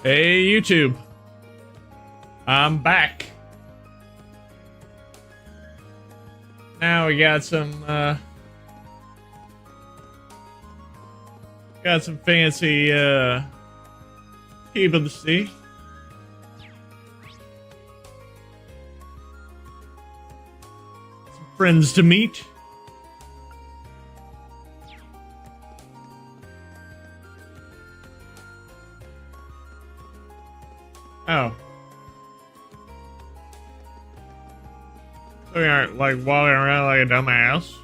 Hey YouTube, I'm back. Now we got some fancy people to see. Some friends to meet. Oh. So we aren't like walking around like a dumbass.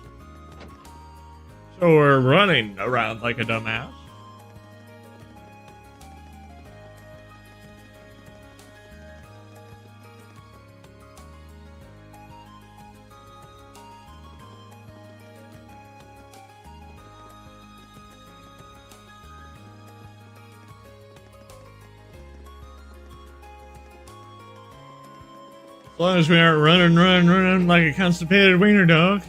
So we're running around like a dumbass. As long as we aren't running like a constipated wiener dog.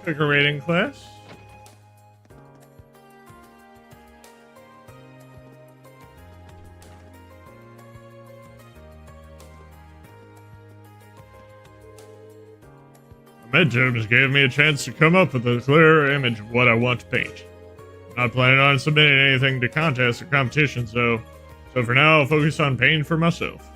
Cooker rating class. Midterms gave me a chance to come up with a clearer image of what I want to paint. I'm not planning on submitting anything to contests or competitions, though, so for now I'll focus on painting for myself.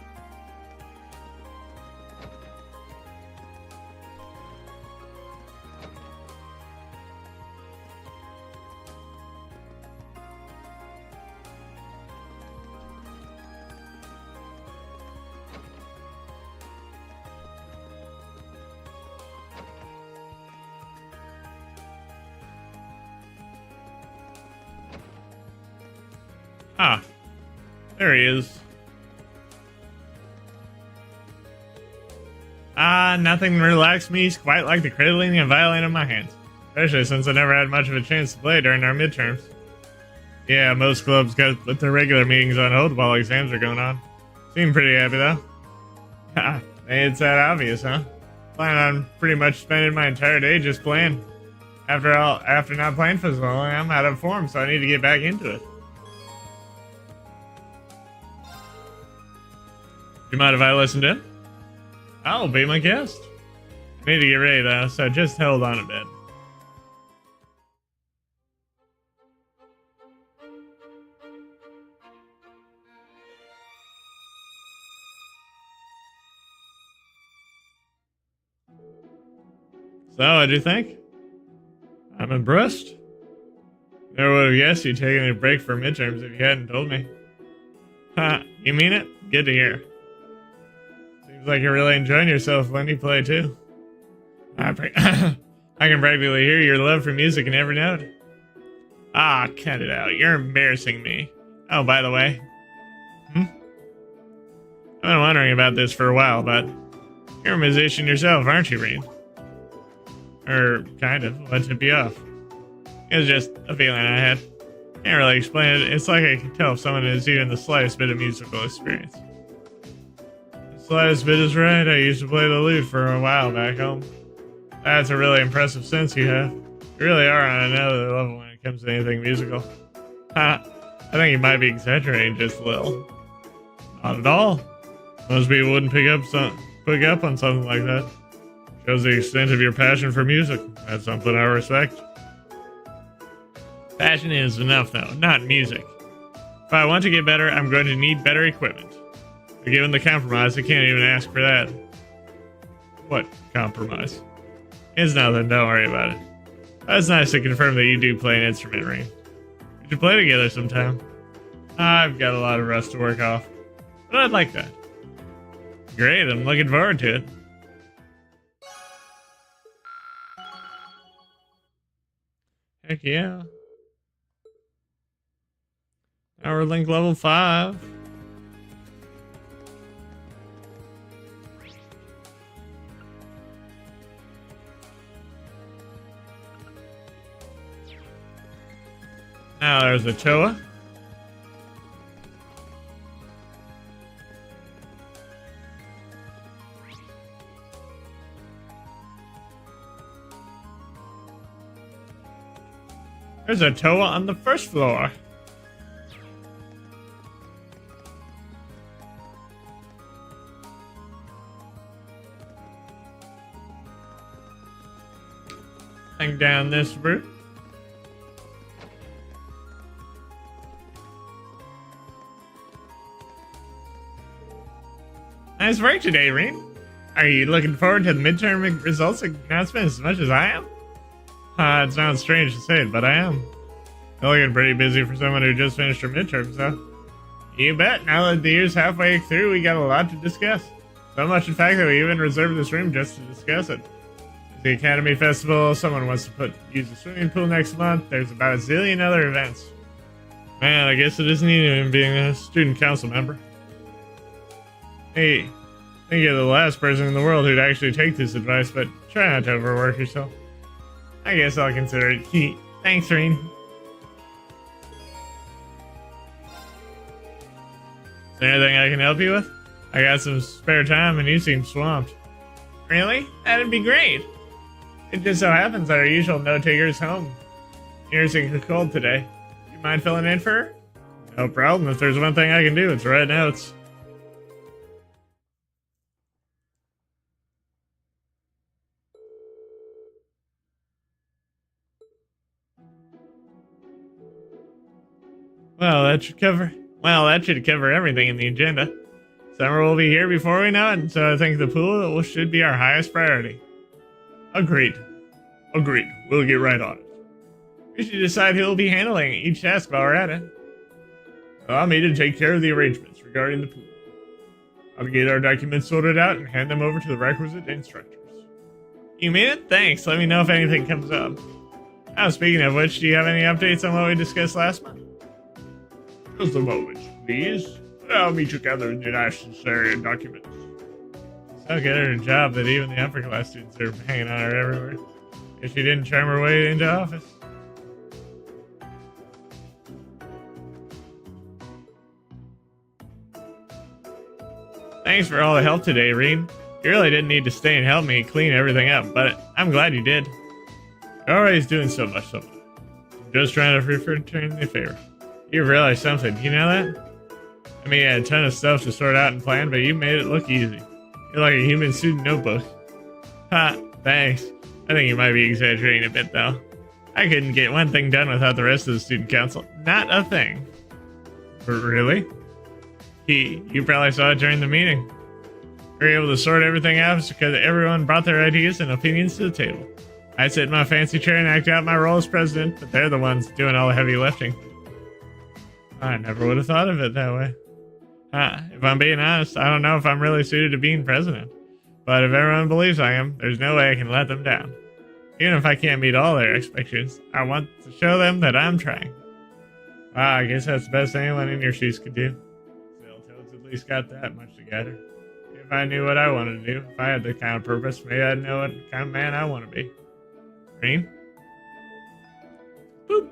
Ah, there he is. Nothing relaxed me quite like the cradling and violin in my hands. Especially since I never had much of a chance to play during our midterms. Yeah, most clubs got put their regular meetings on hold while exams are going on. Seem pretty happy though. Haha, it's that obvious, huh? Plan on pretty much spending my entire day just playing. After not playing for so long, I'm out of form, so I need to get back into it. Do you mind if I listened in? I'll be my guest. I need to get ready though, so just hold on a bit. So, what'd you think? I'm impressed. Never would have guessed you'd taken a break for midterms if you hadn't told me. Ha, you mean it? Good to hear. Seems like you're really enjoying yourself when you play, too. I can practically hear your love for music in every note. Ah, cut it out. You're embarrassing me. Oh, by the way. I've been wondering about this for a while, but you're a musician yourself, aren't you, Reed? Or, kind of. What tipped you off? It was just a feeling I had. Can't really explain it. It's like I can tell if someone has even the slightest bit of musical experience. The slightest bit is right. I used to play the lute for a while back home. That's a really impressive sense you have. You really are on another level when it comes to anything musical. Ha! I think you might be exaggerating just a little. Not at all. Most people wouldn't pick up on something like that. Shows the extent of your passion for music. That's something I respect. Passion is enough, though, not music. If I want to get better, I'm going to need better equipment. But given the compromise, I can't even ask for that. What compromise? It's nothing, don't worry about it. That's nice to confirm that you do play an instrument, Ring. We should play together sometime. I've got a lot of rust to work off, but I'd like that. Great, I'm looking forward to it. Heck yeah. Now we're link level 5. Now there's a Choa. There's a toa on the first floor. Hang down this route. Nice work today, Rean. Are you looking forward to the midterm results announcement as much as I am? It sounds strange to say it, but I am. You're looking pretty busy for someone who just finished her midterms, though. You bet. Now that the year's halfway through, we got a lot to discuss. So much, in fact, that we even reserved this room just to discuss it. There's the Academy Festival, someone wants to use the swimming pool next month, there's about a zillion other events. Man, I guess it isn't even being a student council member. Hey, I think you're the last person in the world who'd actually take this advice, but try not to overwork yourself. I guess I'll consider it. Thanks, Rean. Is there anything I can help you with? I got some spare time and you seem swamped. Really? That'd be great. It just so happens that our usual note-taker's home. Nursing her cold today. You mind filling in for her? No problem. If there's one thing I can do, it's write notes. Well, that should cover everything in the agenda. Summer will be here before we know it, and so I think the pool should be our highest priority. Agreed. We'll get right on it. We should decide who will be handling each task while we're at it. Allow me to take care of the arrangements regarding the pool. I'll get our documents sorted out and hand them over to the requisite instructors. You mean it? Thanks. Let me know if anything comes up. Now, speaking of which, do you have any updates on what we discussed last month? Just a moment, please. Allow me to gather the necessary documents. So good at her job that even the upper class students are hanging on her everywhere. If she didn't charm her way into office. Thanks for all the help today, Rean. You really didn't need to stay and help me clean everything up, but I'm glad you did. You're always doing so much. I'm just trying to return the favor. You realized something, you know that? I mean, I had a ton of stuff to sort out and plan, but you made it look easy. You're like a human student notebook. Ha, thanks. I think you might be exaggerating a bit, though. I couldn't get one thing done without the rest of the student council. Not a thing. Really? You probably saw it during the meeting. We were able to sort everything out because everyone brought their ideas and opinions to the table. I sit in my fancy chair and act out my role as president, but they're the ones doing all the heavy lifting. I never would have thought of it that way. If I'm being honest, I don't know if I'm really suited to being president. But if everyone believes I am, there's no way I can let them down. Even if I can't meet all their expectations, I want to show them that I'm trying. Wow, I guess that's the best anyone in your shoes could do. Still, Toad's at least got that much together. If I knew what I wanted to do, if I had the kind of purpose, maybe I'd know what kind of man I want to be. Green? Boop.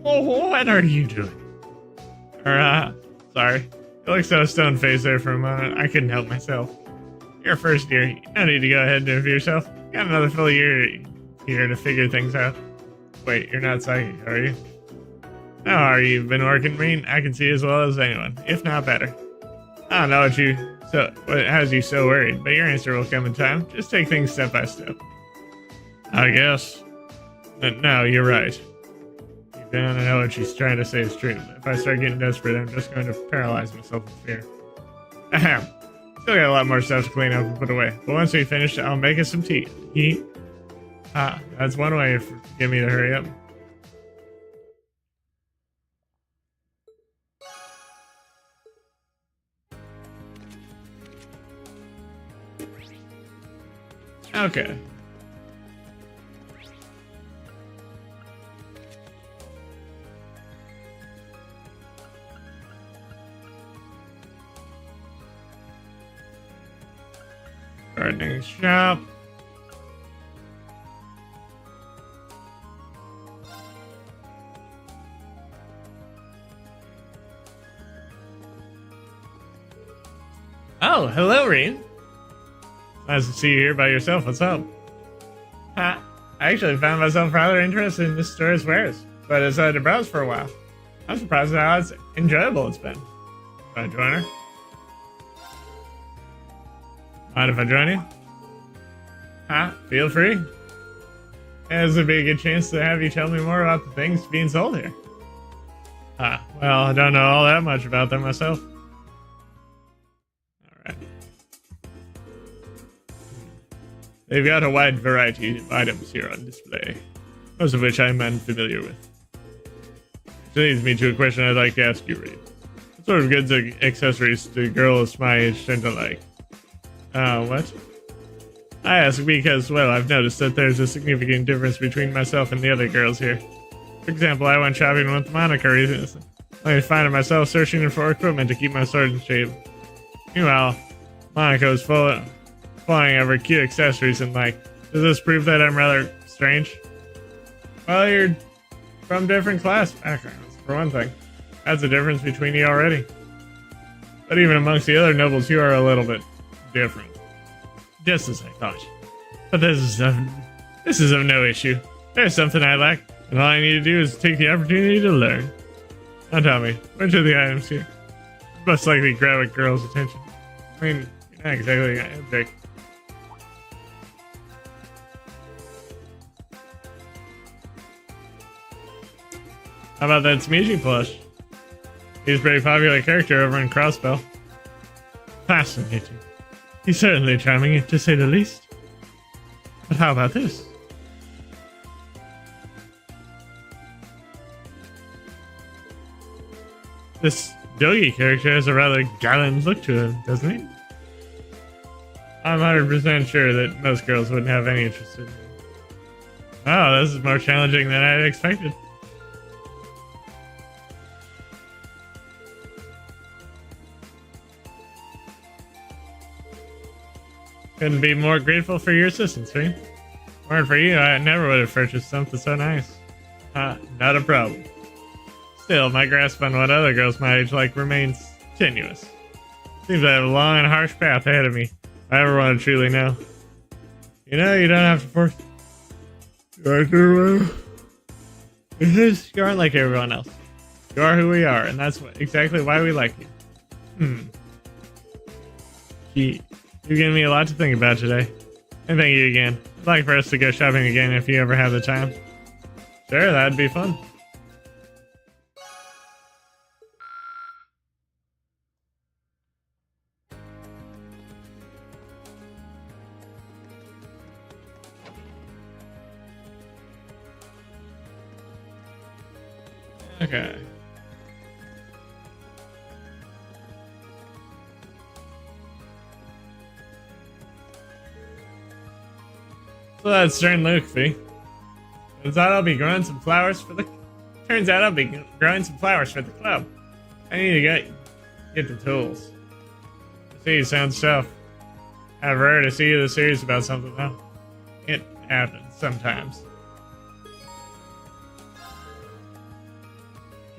Oh, what are you doing? Sorry. You looked so stone-faced there for a moment, I couldn't help myself. You're first year, you don't need to go ahead and do it for yourself. You got another full year here to figure things out. Wait, you're not psychic, are you? How are you been working, Rean? I can see as well as anyone, if not better. I don't know what has you so worried, but your answer will come in time. Just take things step by step. I guess. No, you're right. I don't know what she's trying to say is true. If I start getting desperate, I'm just going to paralyze myself with fear. Ahem. Still got a lot more stuff to clean up and put away. But once we finish, I'll make us some tea. That's one way to get me to hurry up. Okay. Gardening shop. Oh, hello, Rean. Nice to see you here by yourself. What's up? I actually found myself rather interested in this store's wares, but I decided to browse for a while. I'm surprised at how enjoyable it's been. Can I join her? Mind if I join you? Feel free. Yeah, this would be a good chance to have you tell me more about the things being sold here. Well, I don't know all that much about them myself. Alright. They've got a wide variety of items here on display, most of which I'm unfamiliar with. Which leads me to a question I'd like to ask you, Reed. What sort of goods and accessories do girls my age tend to like? What? I ask because, well, I've noticed that there's a significant difference between myself and the other girls here. For example, I went shopping with Monica recently, only finding myself searching for equipment to keep my sword in shape. Meanwhile, Monica was flying over cute accessories and like, does this prove that I'm rather strange? Well, you're from different class backgrounds, for one thing. That's the difference between you already. But even amongst the other nobles, you are a little bit different. Just as I thought. But this is of no issue. There's something I lack, and all I need to do is take the opportunity to learn. Now tell me, which of the items here most likely grab a girl's attention? I mean, you're not exactly a dick. How about that Smeagol plush? He's a pretty popular character over in Crossbell. Fascinating. He's certainly charming, to say the least. But how about this? This Dogi character has a rather gallant look to him, doesn't he? I'm 100% sure that most girls wouldn't have any interest in him. Oh, this is more challenging than I had expected. Couldn't be more grateful for your assistance, right? Weren't for you, I never would have purchased something so nice. Not a problem. Still, my grasp on what other girls my age like remains tenuous. Seems I have a long and harsh path ahead of me, if I ever want to truly know. You know, you don't have to force... You aren't like everyone else. You are who we are, and that's exactly why we like you. Gee. You've given me a lot to think about today. And thank you again. I'd like for us to go shopping again if you ever have the time. Sure, that'd be fun. Okay. So that's Stern Luffy. Turns out I'll be growing some flowers for the club. I need to get the tools. See, sounds tough. I've heard to see you serious about something though. It happens sometimes.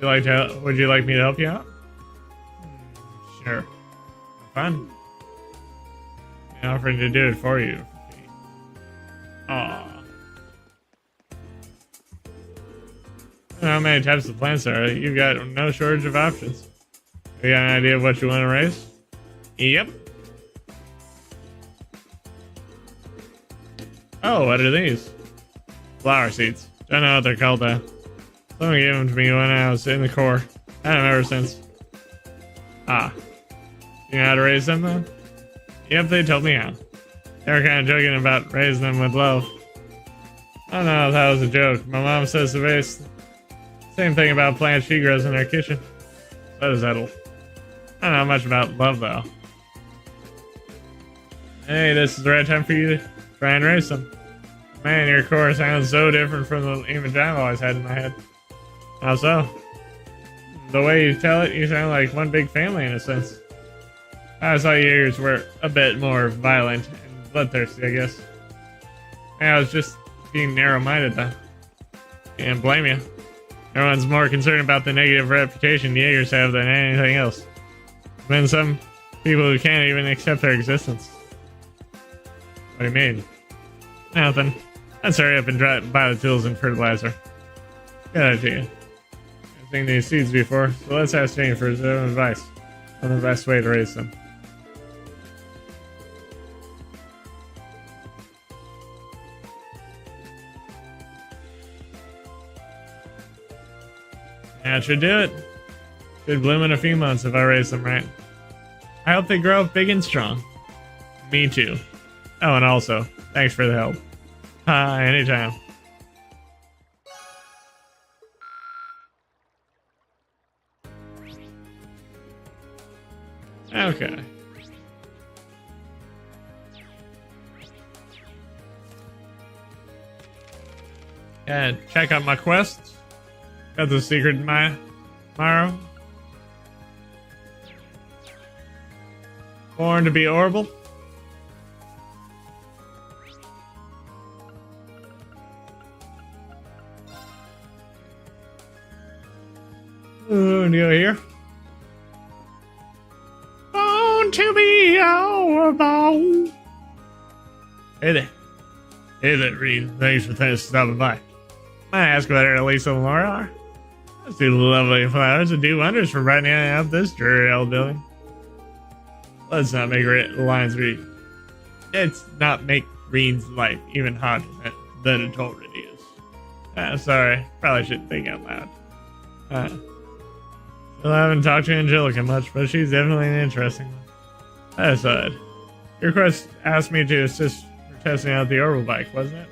Would you like me to help you out? Sure. Fun. I'm offering to do it for you. Aww. How many types of plants are there? You've got no shortage of options. You got an idea of what you want to raise? Yep. Oh, what are these? Flower seeds. Don't know what they're called though. Someone gave them to me when I was in the Corps. I had them ever since. You know how to raise them though? Yep, they told me how. They were kind of joking about raising them with love. I don't know if that was a joke. My mom says the same thing about plants she grows in her kitchen. So does Edel. I don't know much about love though. Hey, this is the right time for you to try and raise them. Man, your core sounds so different from the image I've always had in my head. How so? The way you tell it, you sound like one big family in a sense. I thought yours were a bit more violent and bloodthirsty, I guess. I was just being narrow-minded though. Can't blame you. Everyone's more concerned about the negative reputation Jaegers have than anything else. There's been some people who can't even accept their existence. What do you mean? Nothing. Let's hurry up and buy the tools and fertilizer. Good idea. I've seen these seeds before, so let's ask Jane for his own advice on the best way to raise them. That should do it. Should bloom in a few months if I raise them right. I hope they grow up big and strong. Me too. Oh, and also, thanks for the help. Anytime. Okay. And check out my quests. Got the secret Myro. Born to be horrible. Ooh, do you hear? Born to be horrible. Hey there. Hey there, Reed. Thanks for stopping by. May I ask what Elisa and Laura are? Those two lovely flowers would do wonders for brightening up this dreary old building. Let's not make lines read. Let's not make Green's life even harder than it already is. Sorry. Probably shouldn't think out loud. Still haven't talked to Angelica much, but she's definitely an interesting one. That aside, your quest asked me to assist for testing out the orbital bike, wasn't it?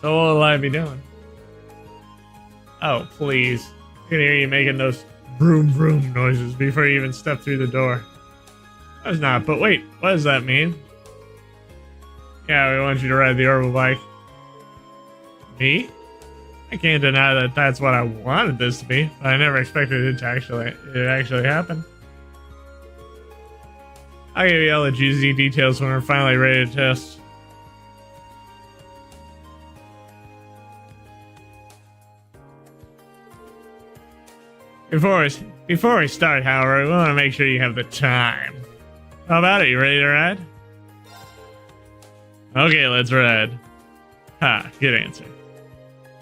So what will I be doing? Oh, please. I can hear you making those vroom vroom noises before you even step through the door. I was not, but wait, what does that mean? Yeah, we want you to ride the orbital bike. Me? I can't deny that that's what I wanted this to be, but I never expected it to actually happen. I'll give you all the juicy details when we're finally ready to test. Before we start, however, we want to make sure you have the time. How about it? You ready to ride? Okay, let's ride. Ha, good answer.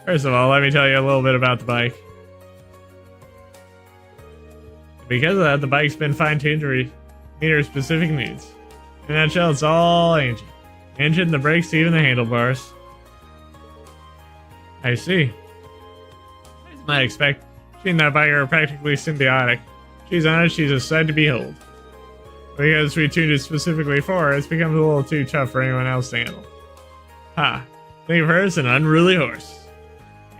First of all, let me tell you a little bit about the bike. Because of that, the bike's been fine-tuned to meet her specific needs. In a nutshell, it's all engine. The engine, the brakes, even the handlebars. I see. As you might expect, she and that bike are practically symbiotic. She's on it, she's a sight to behold. Because we tuned it specifically for her, it's become a little too tough for anyone else to handle. Ha, think of her as an unruly horse.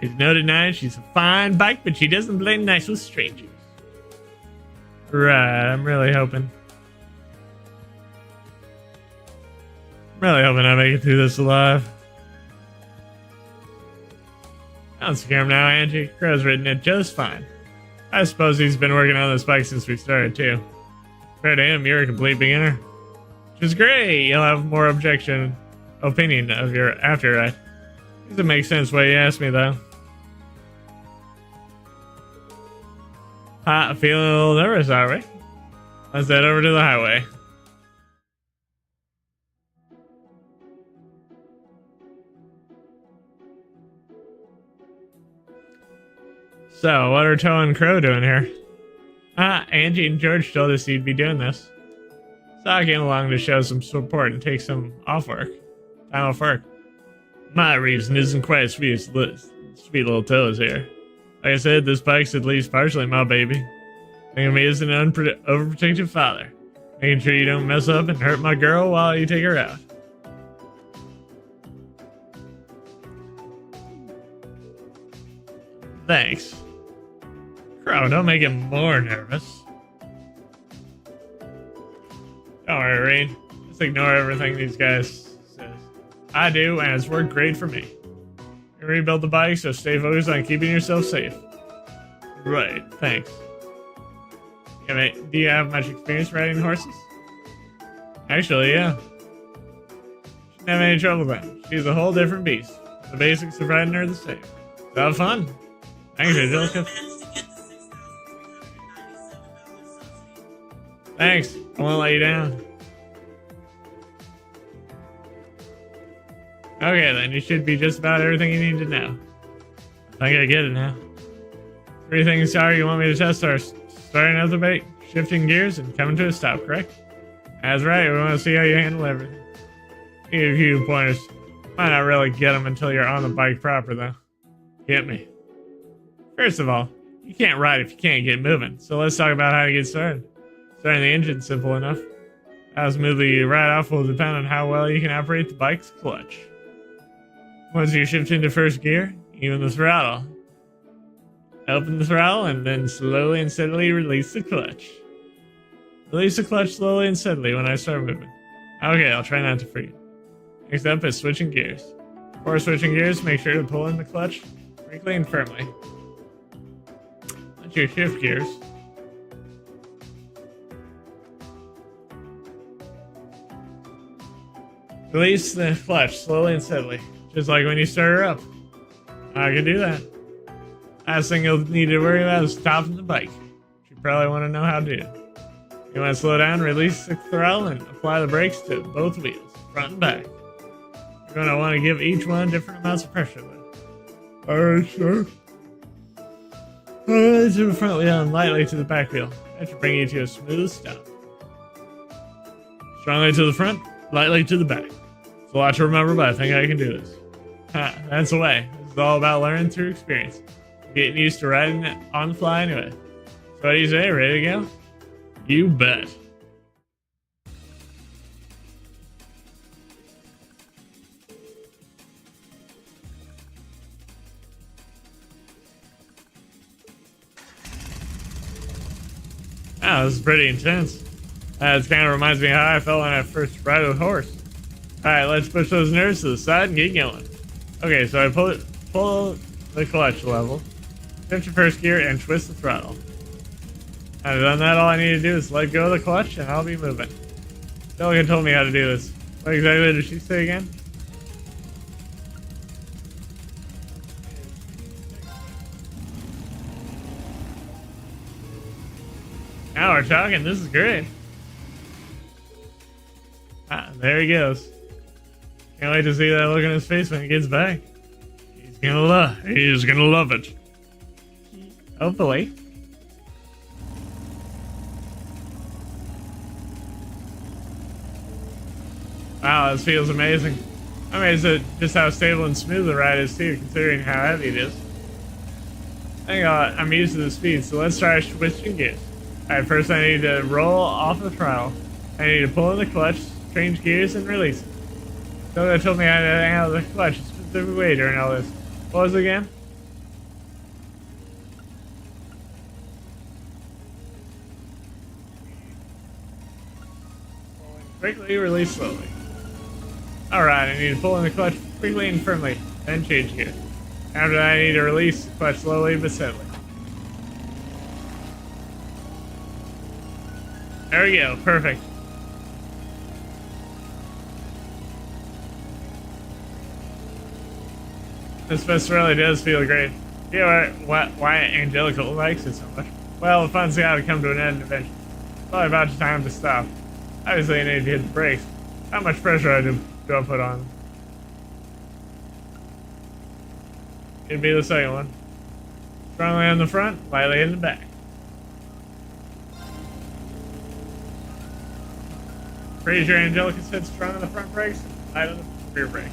There's no denying she's a fine bike, but she doesn't play nice with strangers. Right, I'm really hoping I make it through this alive. Don't scare him now, Angie. Crow's ridden it just fine. I suppose he's been working on this bike since we started, too. Fair to him, you're a complete beginner. Which is great. You'll have more opinion of your after ride. Doesn't make sense why you asked me, though. Feeling a little nervous, are we? Let's head over to the highway. So, what are Toe and Crow doing here? Angie and George told us you'd be doing this. So I came along to show some support and take some time off work. My reason isn't quite as sweet as sweet little Toe is here. Like I said, this bike's at least partially my baby. Think of me as an overprotective father, making sure you don't mess up and hurt my girl while you take her out. Thanks. Crow, don't make him more nervous. Don't worry, Reed. Just ignore everything these guys says. I do, and it's worked great for me. You rebuild the bike, so stay focused on keeping yourself safe. Right, thanks. Do you have much experience riding horses? Actually, yeah. Shouldn't have any trouble then. She's a whole different beast. The basics of riding are the same. So have fun. Thanks, Angelica. Thanks. I won't let you down. Okay, then you should be just about everything you need to know. I think I get it now. Three things you want me to test are starting out the bike, shifting gears, and coming to a stop, correct? That's right, we want to see how you handle everything. Give you pointers. Might not really get them until you're on the bike proper, though. Hit me. First of all, you can't ride if you can't get moving, so let's talk about how to get started. Starting the engine's simple enough. How smoothly you ride off will depend on how well you can operate the bike's clutch. Once you shift into first gear, even the throttle. Open the throttle and then slowly and steadily release the clutch. Release the clutch slowly and steadily when I start moving. Okay, I'll try not to forget. Next up is switching gears. Before switching gears, make sure to pull in the clutch quickly and firmly. Once you shift gears, release the clutch slowly and steadily, just like when you start her up. I can do that. Last thing you'll need to worry about is stopping the bike, which you probably want to know how to do. You want to slow down, release the throttle, and apply the brakes to both wheels, front and back. You're going to want to give each one different amounts of pressure, though. Alright, sure. Alright, to the front wheel and lightly to the back wheel. That should bring you to a smooth stop. Strongly to the front, lightly to the back. It's a lot to remember, but I think I can do this. That's the way. This is all about learning through experience. Getting used to riding it on the fly anyway. So what do you say? Ready to go? You bet. Wow, this is pretty intense. It kind of reminds me of how I felt when I first rode a horse. Alright, let's push those nerves to the side and get going. Okay, so I pull the clutch level, shift to first gear, and twist the throttle. I've done that, all I need to do is let go of the clutch and I'll be moving. Delica told me how to do this. What exactly did she say again? Now we're talking, this is great. There he goes. Can't wait to see that look on his face when he gets back. He's gonna love it. Hopefully. Wow, this feels amazing. I'm amazed at just how stable and smooth the ride is too, considering how heavy it is. I think I'm used to the speed, so let's try switching gears. Alright, first I need to roll off the throttle. I need to pull in the clutch, change gears, and release it. So they told me I had to handle the clutch a specific way during all this. What was it again? Quickly, release slowly. Alright, I need to pull in the clutch quickly and firmly, then change gear. After that, I need to release the clutch slowly but steadily. There we go, perfect. This fest really does feel great. You know why Angelica likes it so much? Well, the fun's gotta come to an end eventually. Probably about time to stop. Obviously, I need to hit the brakes. How much pressure do I put on? It'd be the second one. Strongly on the front, lightly in the back. Pretty sure Angelica said strong on the front brakes, light on the rear brake.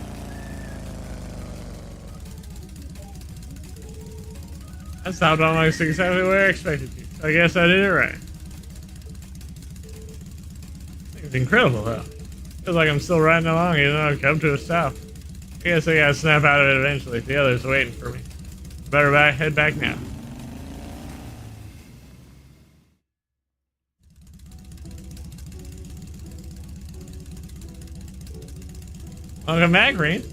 That stopped almost exactly where I expected to. I guess I did it right. It's incredible though. Feels like I'm still riding along even though I've come to a stop. I guess I gotta snap out of it eventually. The others are waiting for me. Better head back now. Welcome back, Reed.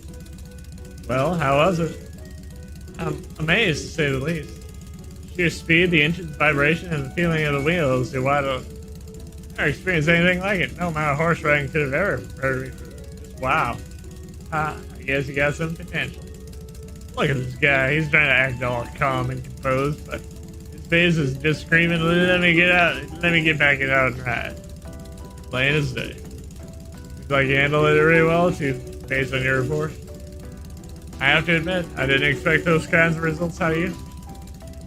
Well, how was it? I'm amazed to say the least. Sheer speed, the engine's vibration, and the feeling of the wheels do why I've never experienced anything like it. No amount of horse riding could have ever prepared me for this. Wow. I guess you got some potential. Look at this guy. He's trying to act all calm and composed, but his face is just screaming, let me get out. Let me get back out and ride. Plain as day. Seems like you handled it really well, too, based on your report. I have to admit, I didn't expect those kinds of results out of you.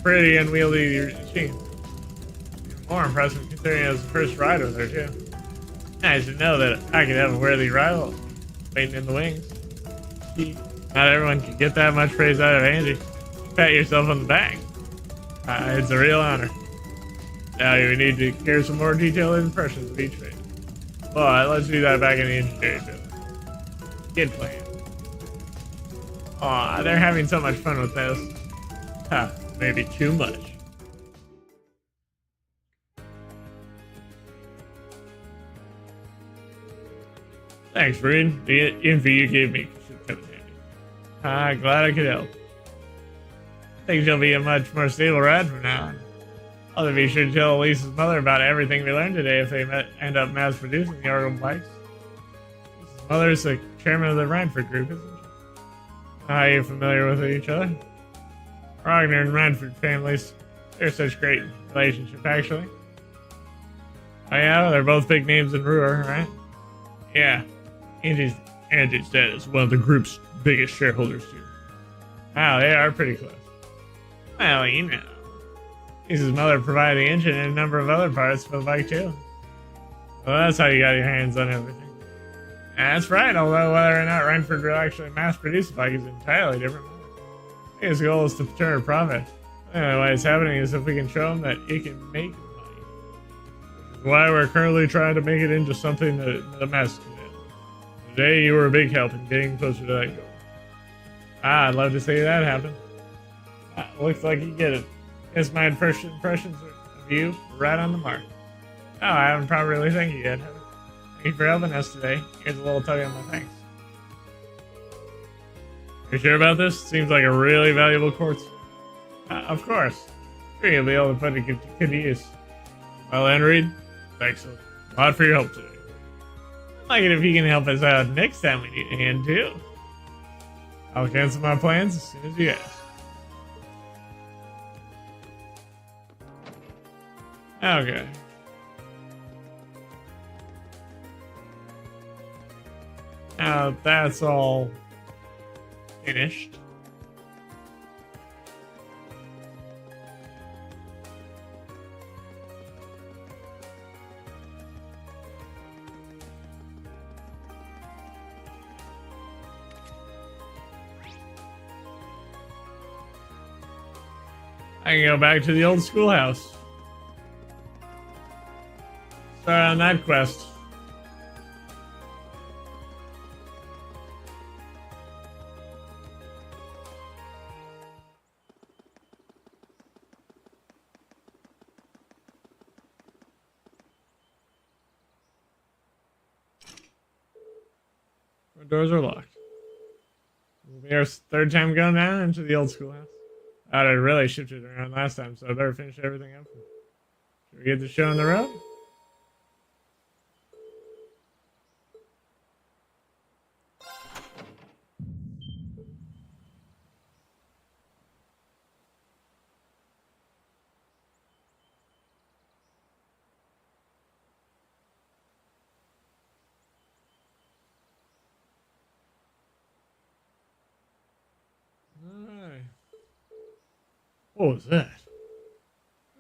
Pretty unwieldy machine. Even more impressive considering it was the first ride with her, too. Nice to know that I could have a worthy rival waiting in the wings. Gee, not everyone can get that much praise out of Angie. Pat yourself on the back. It's a real honor. Now you need to hear some more detailed impressions of each phase. But let's do that back in the engineering building. Good plan. Aw, they're having so much fun with this. Huh, maybe too much. Thanks, Reed. The info you gave me should come in handy. Glad I could help. Things will be a much more stable ride from now on. I'll be sure to tell Lisa's mother about everything we learned today if they end up mass producing the organ bikes. Lisa's mother is the chairman of the Ranford group, isn't she? Are you familiar with each other? Ragnar and Ranford families, they're such great relationship, actually. Oh yeah, they're both big names in Ruhr, right? Yeah, Angie's dad is one of the group's biggest shareholders too. Wow, they are pretty close. Well, you know. Lisa's mother provided the engine and a number of other parts for the bike too. Well, that's how you got your hands on everything. That's right, although whether or not Ranford will actually mass produce the bike is entirely different matter. His goal is to turn a profit. The only way it's happening is if we can show him that it can make money. Which is why we're currently trying to make it into something that the masses can do. Today you were a big help in getting closer to that goal. I'd love to see that happen. Looks like you get it. Guess my first impressions of you were right on the mark. Oh, I haven't properly thanked you yet, have I? Thank you for helping us today. Here's a little tug on my thanks. You sure about this? Seems like a really valuable quartz. Of course. Sure you'll be able to put it to good use. Well then, Reed, thanks a lot for your help today. I'd like it if you can help us out next time we need a hand too. I'll cancel my plans as soon as you ask. Okay. Now that's all finished. I can go back to the old schoolhouse. Start on that quest. The doors are locked. It'll be our third time going down into the old schoolhouse. I really shifted around last time, so I better finish everything up. Should we get the show on the road? Alright. What was that?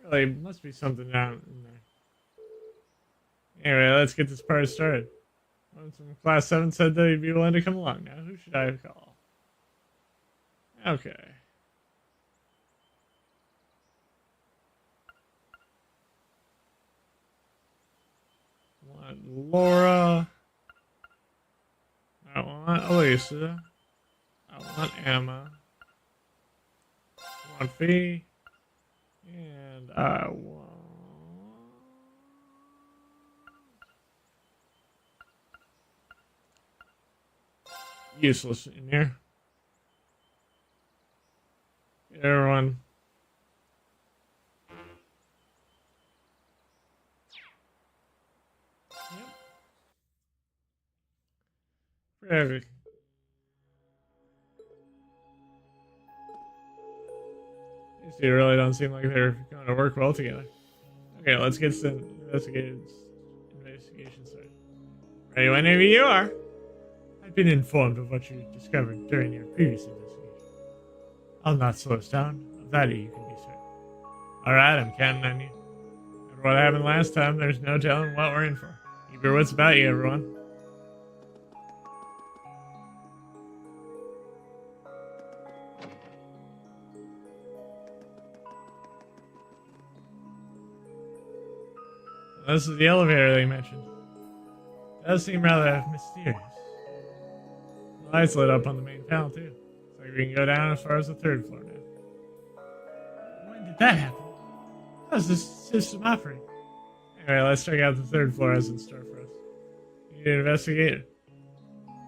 Really, must be something down in there. Anyway, let's get this party started. One from Class 7 said that he'd be willing to come along. Now, who should I call? Okay. I want Laura. I want Elisa. I want Emma. I want Fee. And I want... Useless in here. Everyone. Yep. For everything. These two really don't seem like they're going to work well together. Okay, let's get some investigation started. Ready whenever you are. I've been informed of what you discovered during your previous investigation. I'll not slow us down. Of that you can be certain. Alright, I'm counting on you. After what happened last time, there's no telling what we're in for. Keep your wits about you, everyone. This is the elevator they mentioned. It does seem rather mysterious. The lights lit up on the main panel too. Looks like we can go down as far as the 3rd floor now. When did that happen? How does this system operate? Anyway, let's check out the 3rd floor as in store for us. You need to investigate.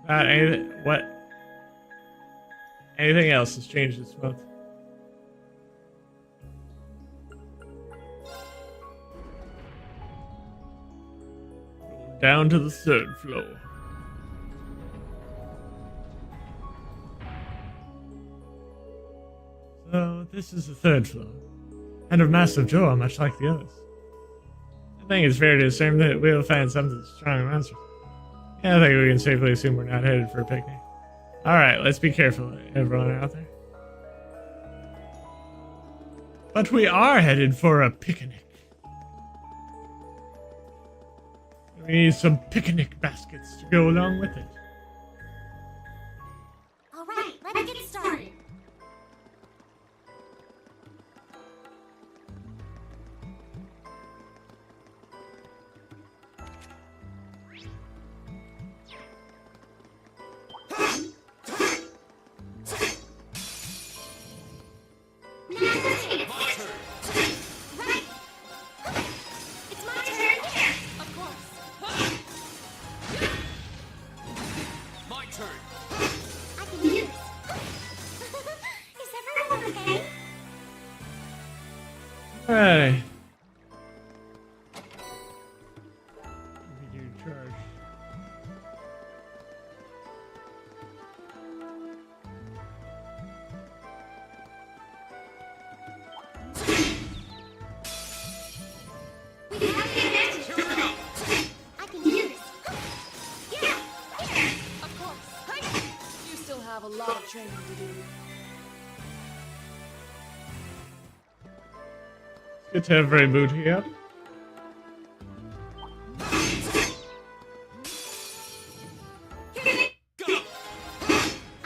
Not anything. What? Anything else has changed this month? Down to the 3rd floor. So, this is the 3rd floor. And a massive door, much like the others. I think it's fair to assume that we'll find something strong and monstrous. Yeah, I think we can safely assume we're not headed for a picnic. Alright, let's be careful, everyone out there. But we are headed for a picnic. We need some picnic baskets to go along with it. Alright, let's get started. Alright. We do charge. I can do this. Yeah, of course. You still have a lot of training to do. Good to have Ray Booty up. I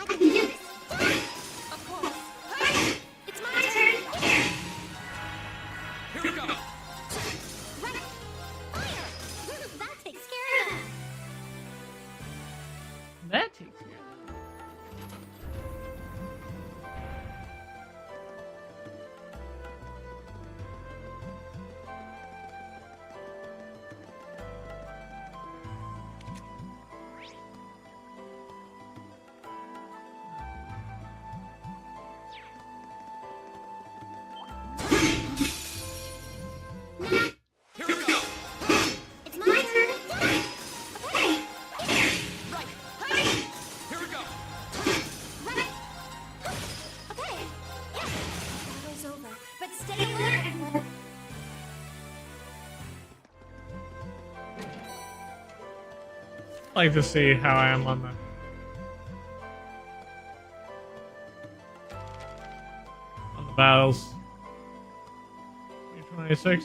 can do this. Of course. It's my turn. Here we go. Right. Fire. That takes care of that. That takes care of Here we go. It's my turn. Okay. Right. Here we go. Right. Okay. Yeah. Battle's over, but stay alert, everyone. I'd like to see how I am on the battles. 26.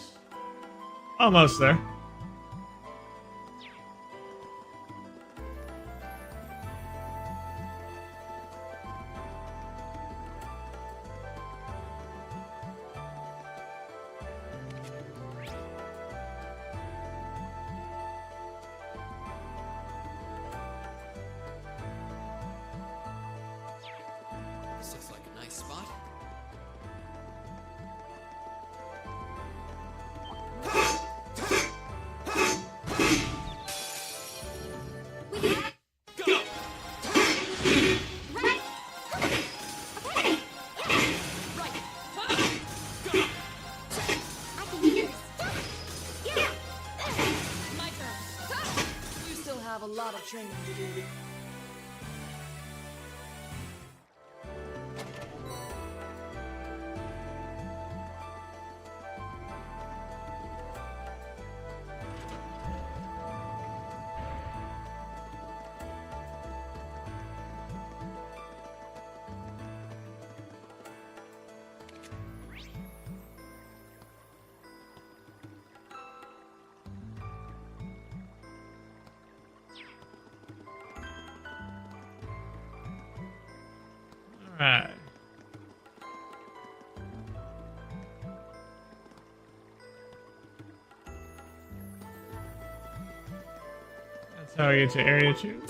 Almost there. This looks like a nice spot. Go! Right. Okay. Right. Go! I can do this. Yeah. My turn. You still have a lot of training to do. Alright. That's how we get to Area 2.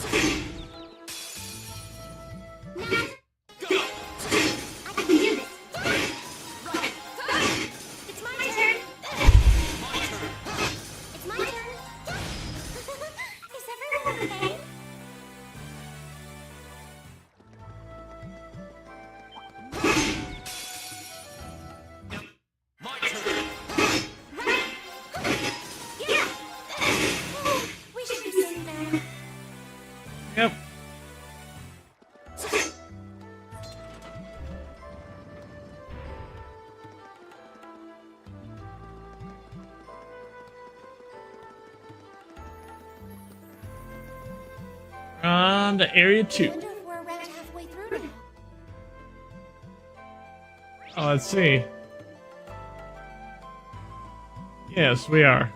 I can do this. Right. It's my turn. It's my turn. Is everyone okay? Yeah. We should be safe now. Yep. On to Area 2. I wonder if we're around halfway through now. Oh, let's see. Yes, we are.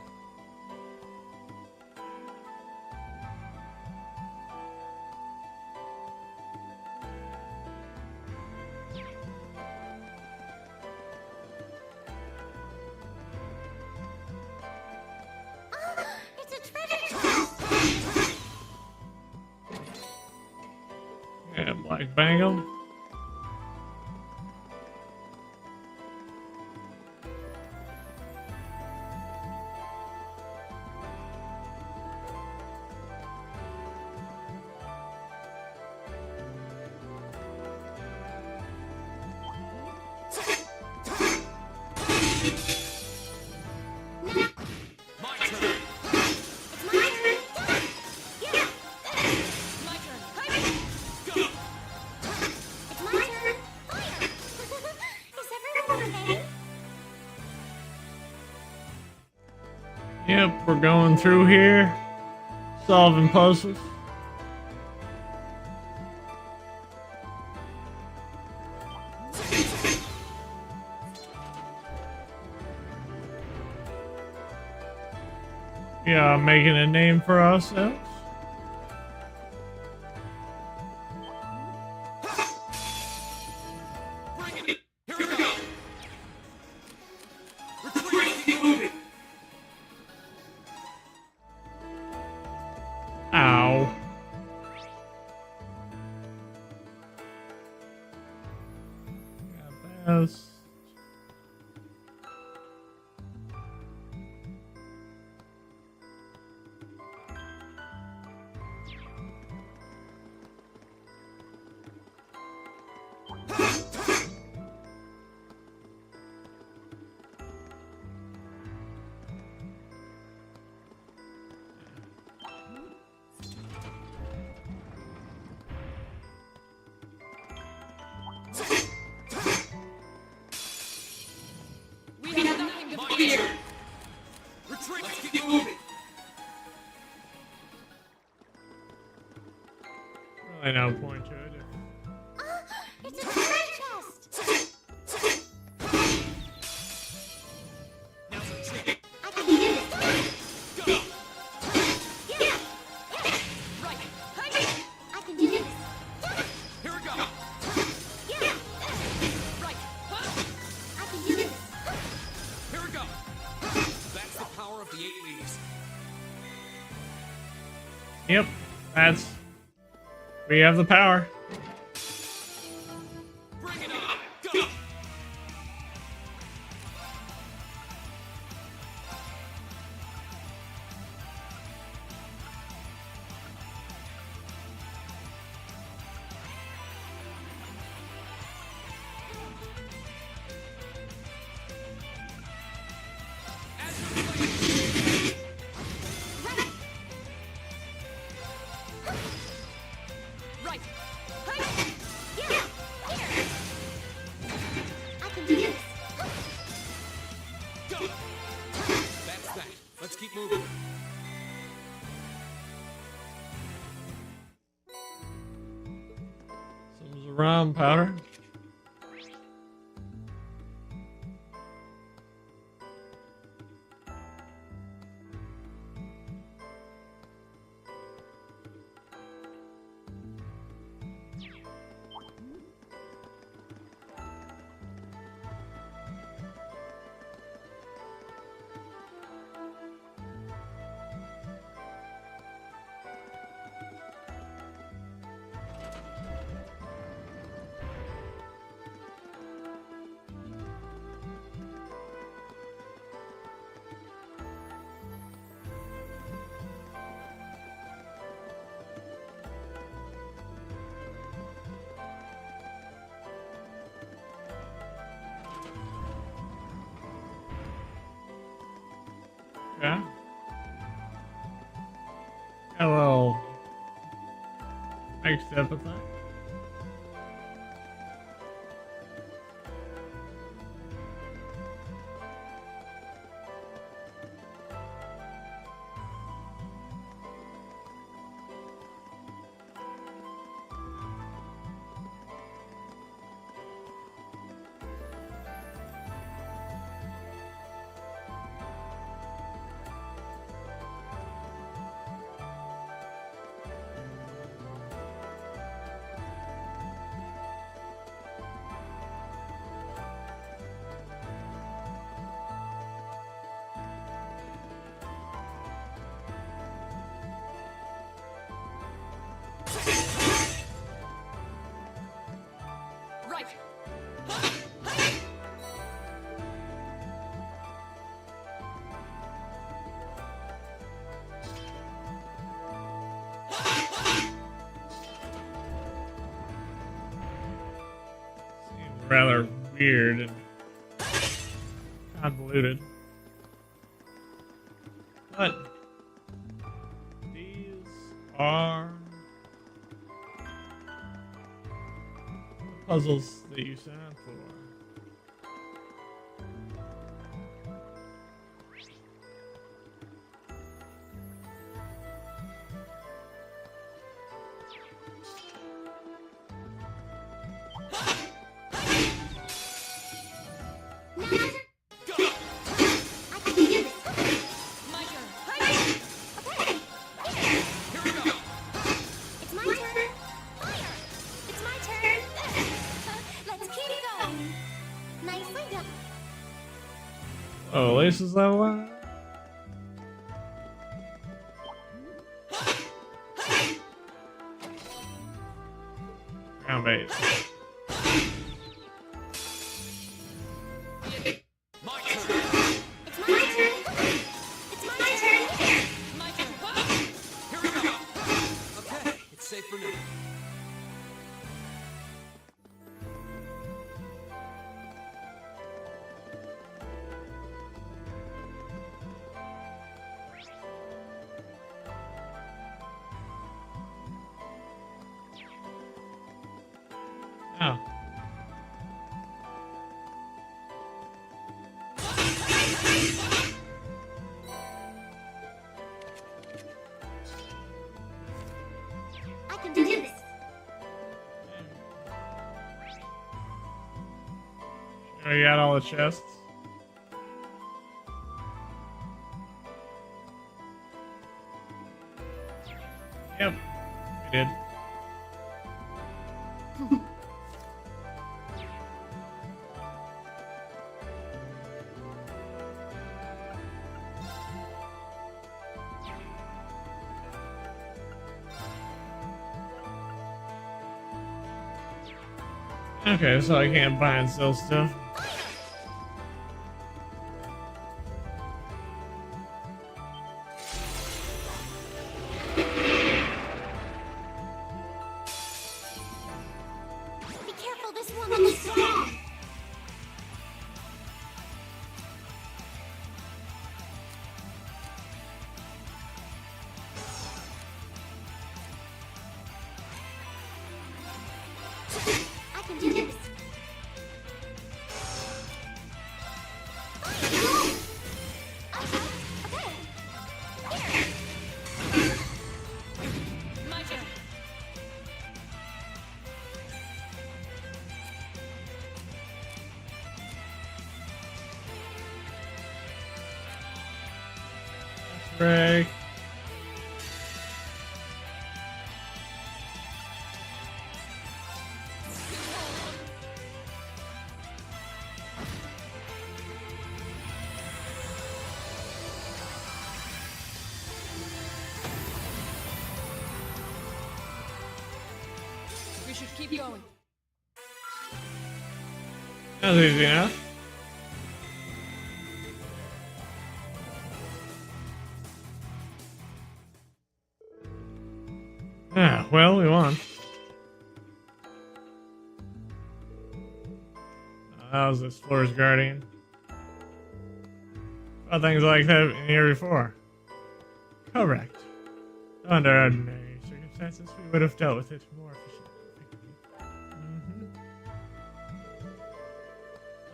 It's a treasure chest. Yeah, Black Bangle. It's my turn. Yeah. My turn. It's my turn. Fire. Is everyone okay? Yep, we're going through here, solving puzzles. Yeah, making a name for ourselves. Ow. Got this. We have nothing to fear. Retreat! Let's keep moving! Really no point to it. It's a treasure chest. Now's a retreat! I can do this. Go! Yeah. Right. I can do this. Here we go! Yeah. Right. I can do this. Here we go! That's the power of the 8 leaves. Yep, that's. We have the power. Bring it on! Go! Right. Yeah. Here. I can do this. Go! That's that. Let's keep moving. Some Zaram powder. Okay. Got a little next step with that. Right. Seems rather weird and convoluted. But these are the puzzles that you signed up for. I can do this. My turn. Okay. Here we go. It's my turn. Fire. It's my turn. Let's keep going. Nicely done. Oh, Lisa's level up. Ground base. My turn. It's my turn. It's my turn. My turn. Here we go. Okay, it's safe for now. Oh. I can do this. Sure you got all the chests? Yep, we did. Okay, so I can't buy and sell stuff. Be careful, this woman is strong. I can do this. Okay. Here. My turn. Break. We should keep going. That's easy enough. Ah, well, we won. That was this floor's guardian. Well, things like that in here before. Correct. Under ordinary circumstances, we would have dealt with it more efficiently.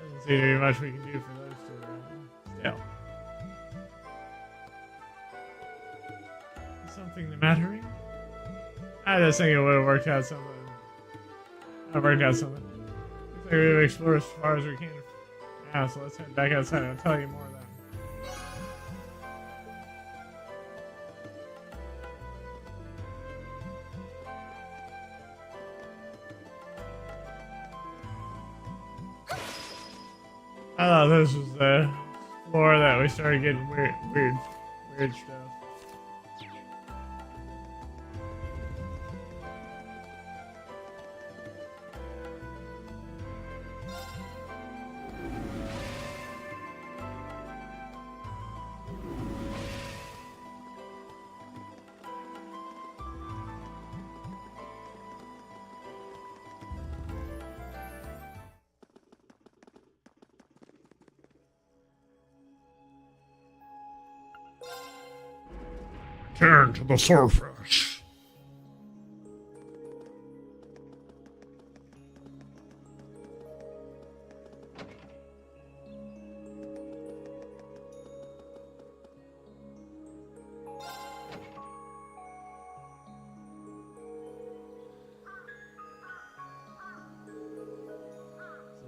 Doesn't seem to be much we can do for those two still. Is something the matter? I just think it would have worked out something. Looks like we've explored as far as we can. Yeah, so let's head back outside and I'll tell you more then. I thought this was the floor that we started getting weird stuff. Turn to the surface.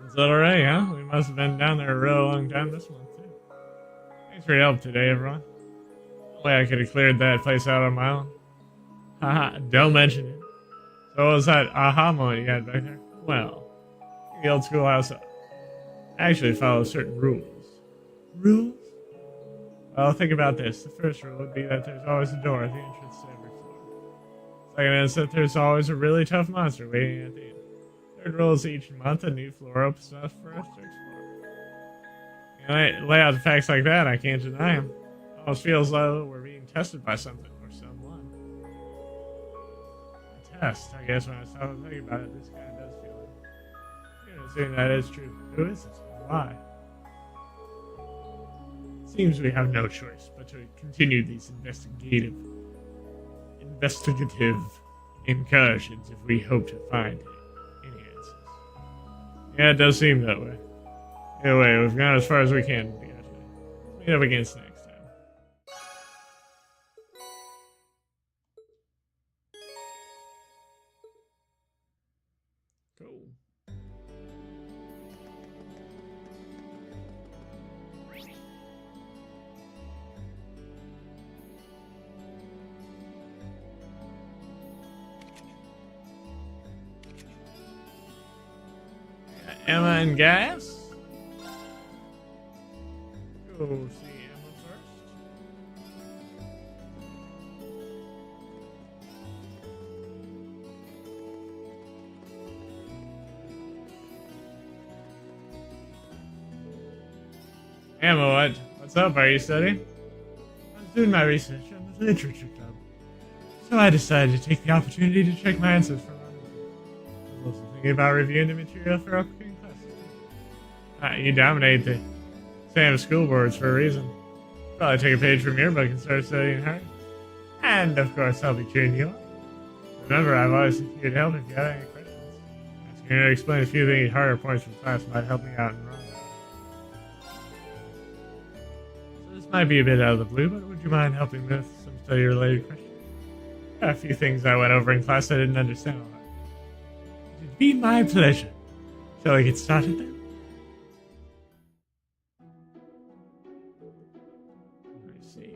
Is that alright, huh? We must have been down there a real long time this month, too. Thanks for your help today, everyone. Way I could have cleared that place out on my own. Haha, don't mention it. So what was that aha moment you had back there? Well, the old schoolhouse actually follows certain rules. Rules? Well, think about this. The first rule would be that there's always a door at the entrance to every floor. Second is that there's always a really tough monster waiting at the end. Third rule is each month a new floor opens up for us to explore. You know, lay out the facts like that, I can't deny them. Almost feels like we're being tested by something or someone. A test, I guess, when I stop and think about it, this kind of does feel like. I'm gonna assume that is true. Who is it? Why? It seems we have no choice but to continue these investigative incursions if we hope to find any answers. Yeah, it does seem that way. Either way, we've gone as far as we can today. Meet up again next time. Cool. Emma and Gas? Go see Emma first. Emma, what's up? Are you studying? I was doing my research on the literature club. So I decided to take the opportunity to check my answers from others. I was also thinking about reviewing the material for upcoming classes. You dominate the exam school boards for a reason. Probably take a page from your book and start studying hard. And of course, I'll be cheering you on. Remember, I've always here to help if you have any questions. Asking you to explain a few of the harder points from class might help me out in the long run. So this might be a bit out of the blue, but would you mind helping me with some study-related questions? There are a few things I went over in class I didn't understand all that. It'd be my pleasure. Shall I get started then? I see.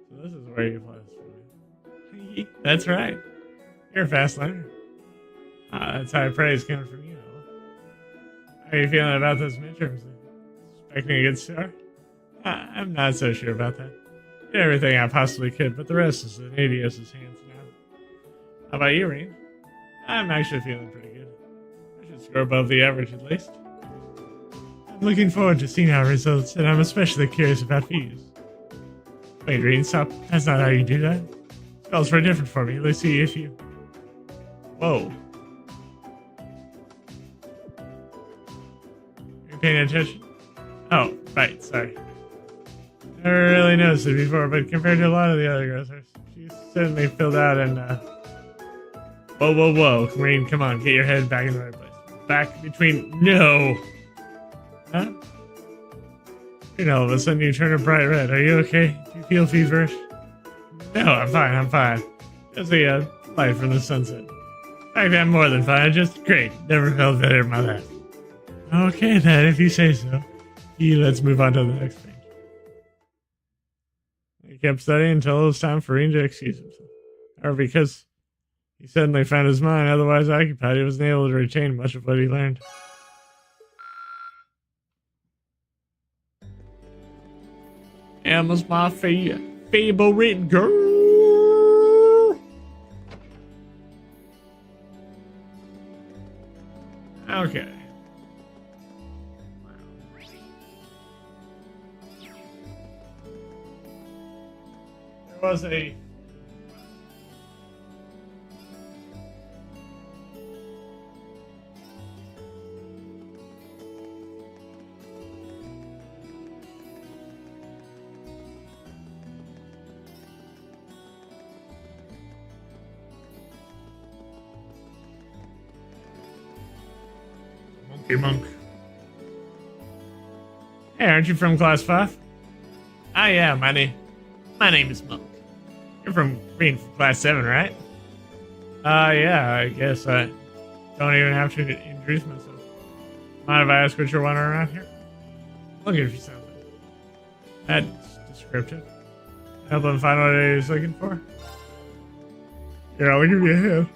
So this is where you play this for me. That's right. You're a fast learner. That's high praise coming from you. How are you feeling about those midterms? Expecting a good start? I'm not so sure about that. Did everything I possibly could, but the rest is in ADS's hands now. How about you, Reem? I'm actually feeling pretty good. I should score above the average at least. I'm looking forward to seeing our results, and I'm especially curious about views. Wait, Reem, stop. That's not how you do that. Spells very different for me. Let's see if you... Whoa. Are you paying attention? Oh, right, sorry. Never really noticed it before, but compared to a lot of the other girls, she's certainly filled out and, Whoa, whoa, whoa. Marine, come on, get your head back in the right place. Back between. No! Huh? You know, all of a sudden you turn a bright red. Are you okay? Do you feel feverish? No, I'm fine. Just the light from the sunset. In fact, I'm more than fine. Just great. Never felt better in my life. Okay, then, if you say so. Let's move on to the next page. He kept studying until it was time for Reen to excuse himself. Or because he suddenly found his mind otherwise occupied, he wasn't able to retain much of what he learned. Emma's my favorite girl. Okay. There was a monkey monk. Hey, aren't you from class 5? Ah, yeah, my name is Monk. You're from class 7, right? Yeah, I guess I don't even have to introduce myself. Mind if I ask what you're wondering around here? Looking for something. That's descriptive. Help him find what he's looking for? Yeah, I'll give you a hand.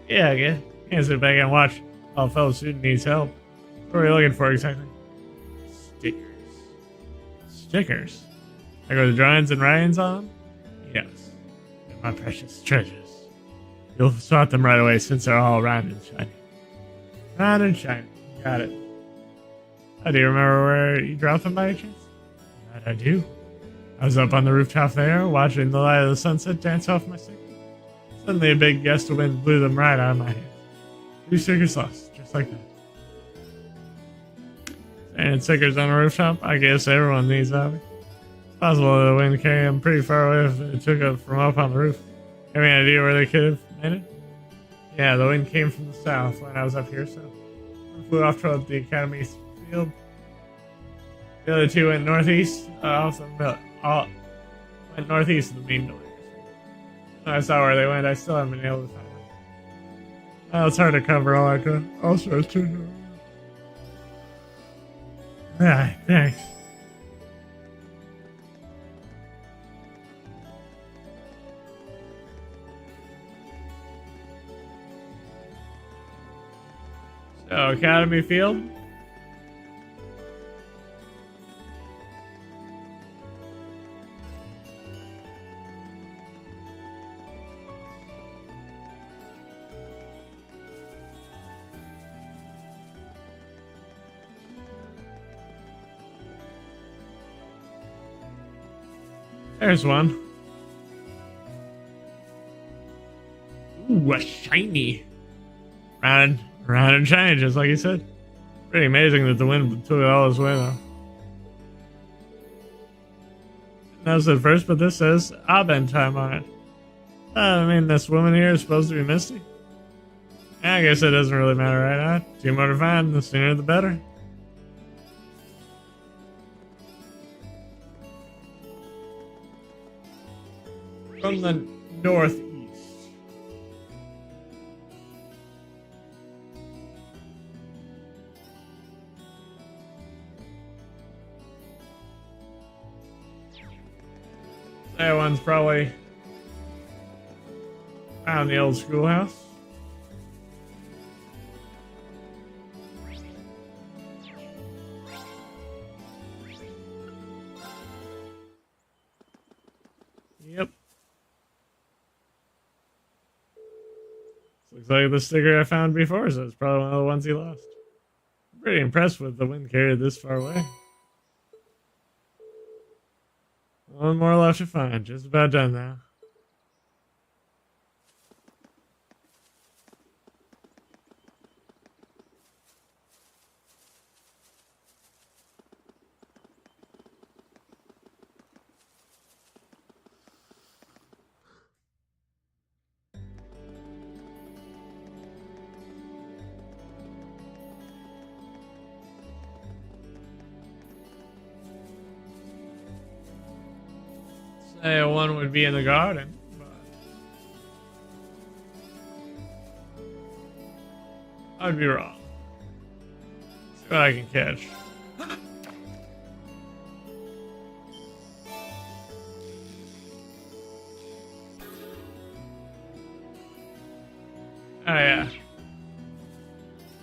Yeah, I guess. Can't sit back and watch while a fellow student needs help. What are you looking for exactly? Stickers. Stickers? Like with drawings and writings on them? Yes. They're my precious treasures. You'll spot them right away since they're all round and shiny. Round and shiny. Got it. Do you remember where you dropped them by any chance? That I do. I was up on the rooftop there, watching the light of the sunset dance off my stick. Suddenly a big gust of wind blew them right out of my hands. 2 stickers lost, just like that. And stickers on a rooftop? I guess everyone needs that. It's possible the wind came pretty far away if it took it from up on the roof. Have any idea where they could have landed? Yeah, the wind came from the south when I was up here, so I flew off toward the academy's field. The other 2 went northeast, went northeast of the main building. When I saw where they went, I still haven't been able to find them. Well, it's hard to cover all I could. Also, too. Ah, thanks. So, Academy Field. There's one. Ooh, a shiny. Round and shiny, just like you said. Pretty amazing that the wind took it all this way, though. That was at first, but this says Abend time on it. I mean, this woman here is supposed to be Misty. I guess it doesn't really matter right now. 2 more to find, the sooner the better. From the northeast. That one's probably around the old schoolhouse. Yep. Looks like the sticker I found before, so it's probably one of the ones he lost. I'm pretty impressed with the wind carried this far away. One more left to find. Just about done now. say one would be in the garden, but I'd be wrong. See what I can catch. Oh yeah.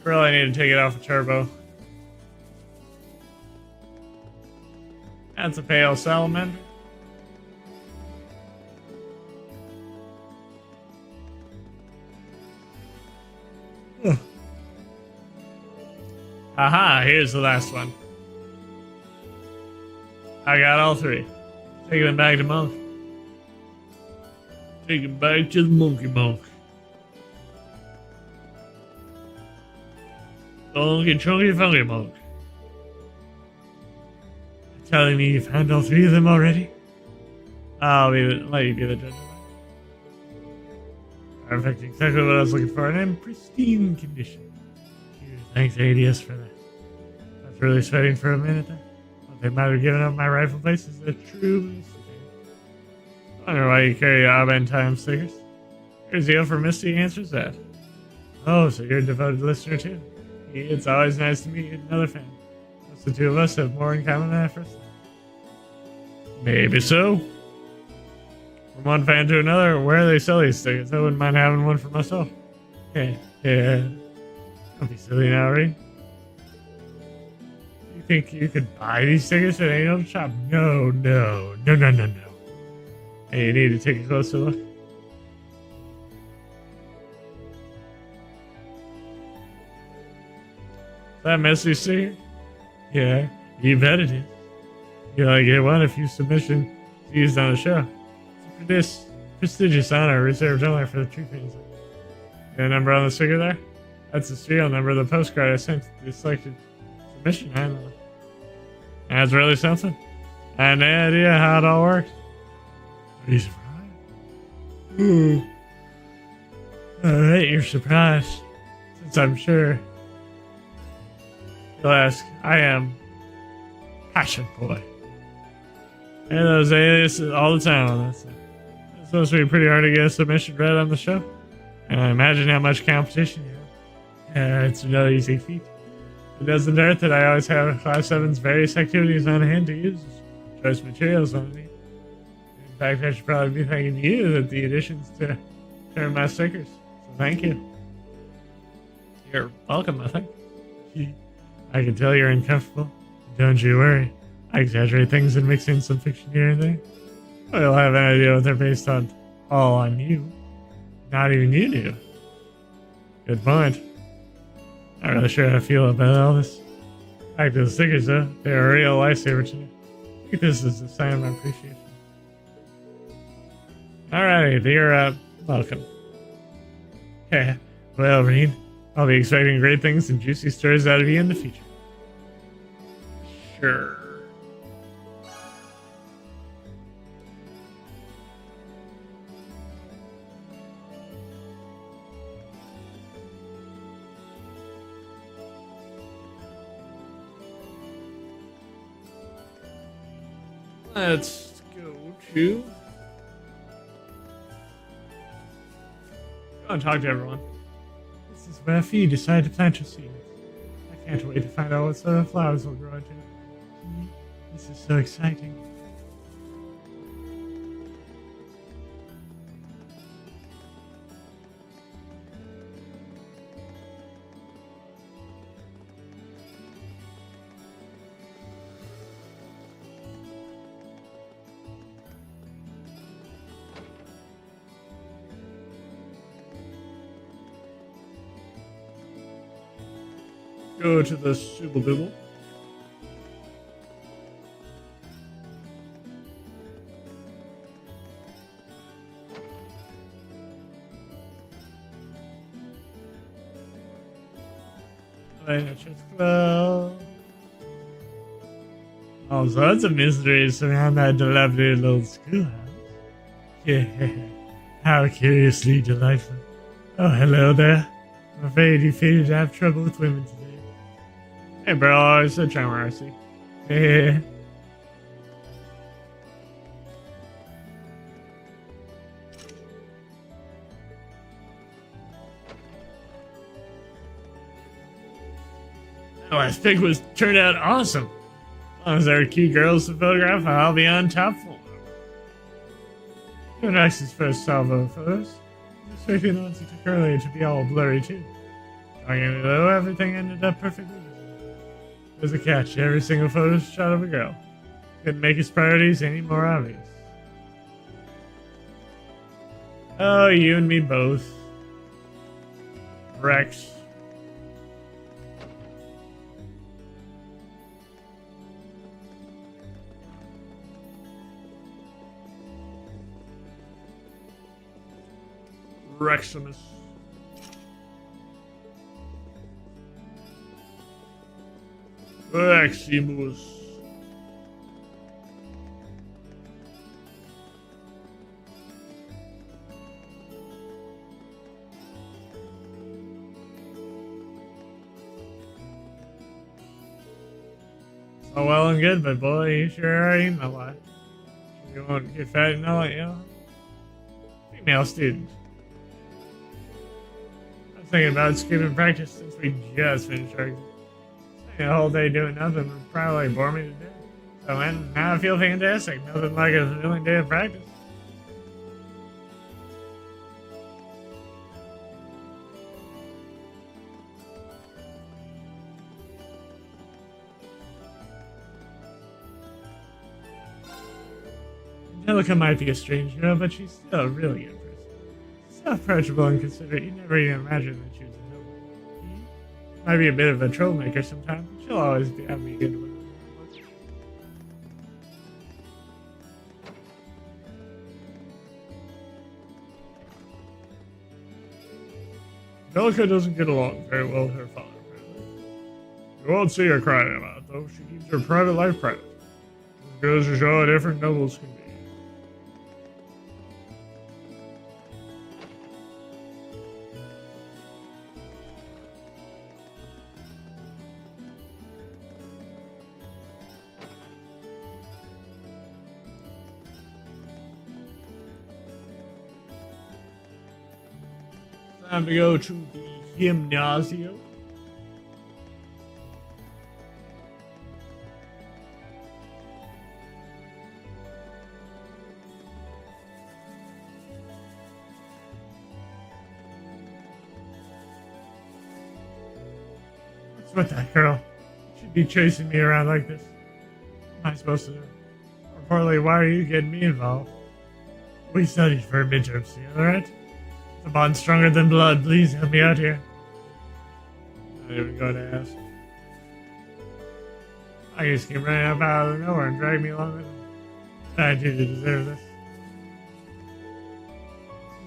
Really need to take it off of turbo. That's a pale salamander. Ugh. Aha, here's the last one. I got all three. Taking them back to Monk. Taking back to the Monkey Monk. Donkey Chunky Funky Monk. Telling me you found all three of them already? I'll let you be the judge. Perfect, exactly what I was looking for, and in pristine condition. Here, thanks, ADS, for that. I was really sweating for a minute there. Well, they might have given up my rifle place as a true mistake. I wonder why you carry Abend time stickers. Here's Zio for Misty answers that. Oh, so you're a devoted listener too. It's always nice to meet another fan. The two of us have more in common than I first thought. Maybe so. From one fan to another, where they sell these stickers? I wouldn't mind having one for myself. Yeah. Don't be silly now, Reed. You think you could buy these stickers at any other shop? No. Hey, you need to take a closer look. Is that Misty sticker? Yeah, you bet it is. You'll only get one if you submission is used on the show. For this prestigious honor reserved only for the true fans. Got a number on the sticker there? That's the serial number of the postcard I sent to the selected submission handler. That's really something. I had no idea how it all worked. Are you surprised? Alright, you're surprised. Since I'm sure you'll ask, I am Passion Boy. And those aliases all the time on that side. It's supposed to be pretty hard to get a submission read on the show. And I imagine how much competition you have. Yeah, it's no easy feat. It doesn't hurt that I always have Class 7's various activities on hand to use as choice materials on me. In fact, I should probably be thanking you that the additions to turn my stickers. So thank you. You're welcome, I think. I can tell you're uncomfortable. Don't you worry. I exaggerate things and mix in some fiction here and there. I don't have any idea what they're based on. All on you. Not even you do. Good point. Not really sure how I feel about all this. Back to the stickers, though. They're a real lifesaver to me. I think this is a sign of my appreciation. Alrighty, you're welcome. Yeah, well, Reed, I'll be expecting great things and juicy stories out of you in the future. Sure. Let's go to... Go and talk to everyone. This is where Fee decided to plant your seeds. I can't wait to find out what sort of flowers will grow into it. This is so exciting. Go to the Subble Bibble. All sorts of mysteries surround that dilapidated old schoolhouse. Yeah, how curiously delightful. Oh, hello there. I'm afraid you figured to have trouble with women today. Hey, bro, it's a charmer, I see. Hey. The last pic was turned out awesome. As long as there are cute girls to photograph, I'll be on top form. Even X's first salvo of photos. I'm expecting the ones he took earlier to be all blurry too. Talking though, everything ended up perfectly visible. There's a catch. Every single photo shot of a girl. Couldn't make his priorities any more obvious. Oh, you and me both. Rex. Reximus. Reximus. Oh, well and good, but boy, you sure are eating a lot. You won't get fat and all that, you know? Female student. I was thinking about skipping practice since we just finished our spending a whole day doing nothing would probably bore me to death. So man, now I feel fantastic. Nothing like a thrilling day of practice. Angelica might be a strange girl, but she's still a really good person. So approachable and considerate, you never even imagine that she was a noble. Might be a bit of a troublemaker sometimes, but she'll always have me a good one. Angelica doesn't get along very well with her father, apparently. You won't see her crying about it, though. She keeps her private life private. It goes to show how different nobles can be. Time to go to the gymnasium. What's with that girl? She'd be chasing me around like this. What am I supposed to do? Or partly, why are you getting me involved? We studied for midterms together, right? The bond's stronger than blood. Please help me out here. Not even going to ask. I just came running up out of nowhere and dragged me along with him. I do to deserve this.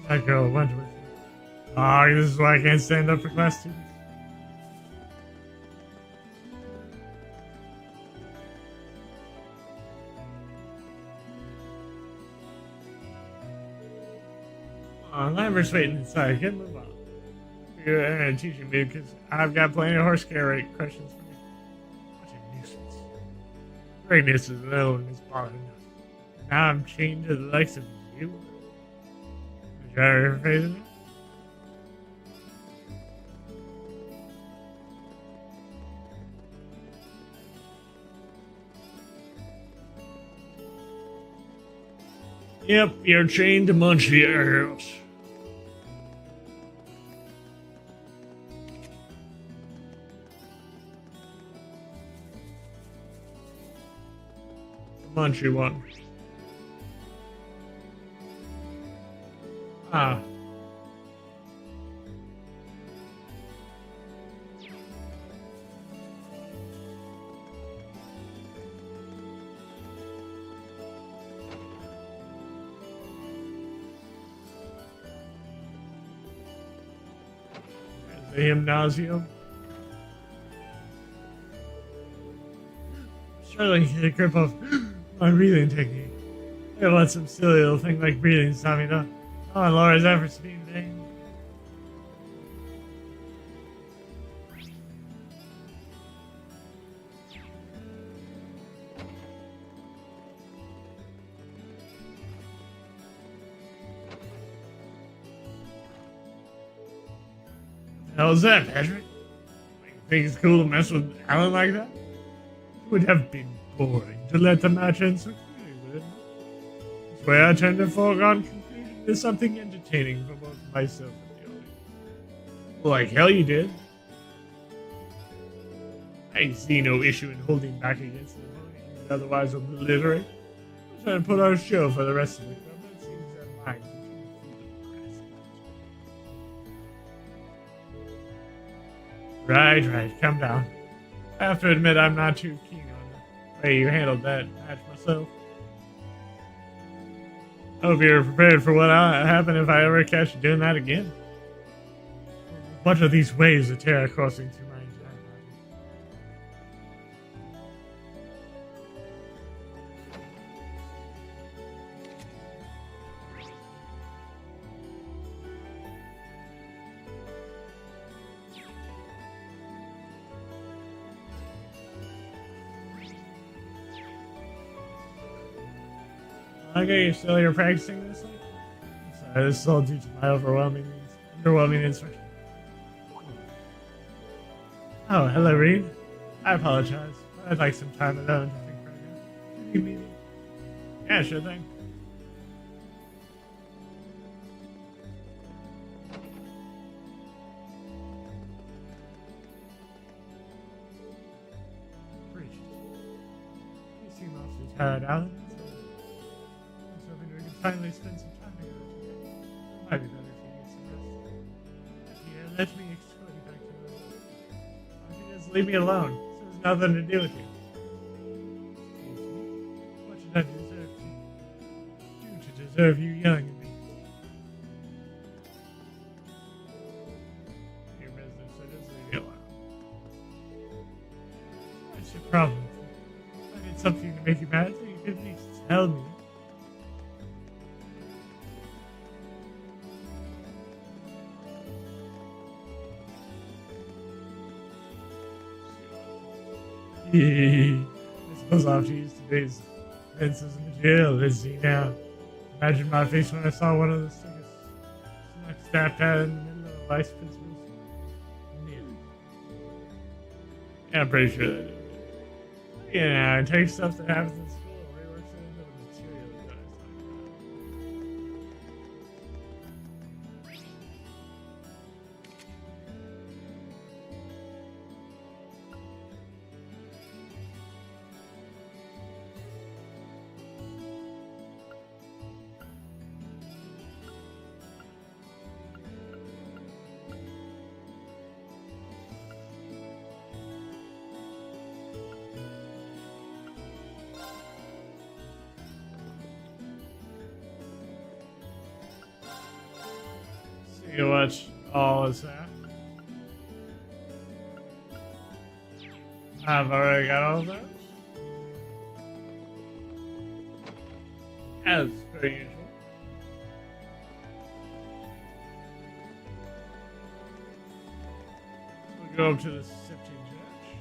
That girl went with me. Oh, this is why I can't stand up for class students. Lambert's waiting inside. Get move on. You're teaching me because I've got plenty of horse carrier questions for me. What a nuisance. Greatness is alone is bad enough. Now I'm chained to the likes of you. Is that your phrasing it? Yep, you're chained to Munchie House. The Munchie one. Ah. The gymnasium. Struggling to get a grip of my breathing technique. I gotta let some silly little thing like breathing stop me though. Oh, and Laura's efforts to be in vain. What the hell is that, Patrick? Waiting Think it's cool to mess with Alan like that? It would have been boring to let the match end so quickly, wouldn't it? That's why I tend to foregone conclusion is something entertaining for both myself and the audience. Like hell you did. I see no issue in holding back against the opponent you would otherwise obliterate. I'm trying to put on a show for the rest of the club. It seems that mine Right, calm down. I have to admit I'm not too keen on the way you handled that match myself. I hope you're prepared for what will happen if I ever catch you doing that again. What are these waves of terror coursing through my entire body? Okay, you're still here practicing this? Sorry, this is all due to my underwhelming instruction. Oh, hello, Reed. I apologize. I'd like some time alone to think right now. Can you meet me? Yeah, sure thing. Appreciate it. You seem awfully tired, Alan. So I was hoping we could finally spend some time together today. It might be better if you get some rest. Here, let me escort you back to the room. Just leave me alone. This has nothing to do with you. What should I do to deserve you yelling at me? Your business, so just leave me alone. What's your problem? If I did something to make you mad, so you could at least tell me. I suppose I'll have to use today's events as material, let's see now. Imagine my face when I saw one of the suckers snapped out in the middle of the vice principal's meal. Yeah, I'm pretty sure that it did. Yeah, it takes stuff that happens in school, reworks it into the material that I was talking about. See what all is that? I've already got all those. As per usual. We'll go up to the Septuagint Church.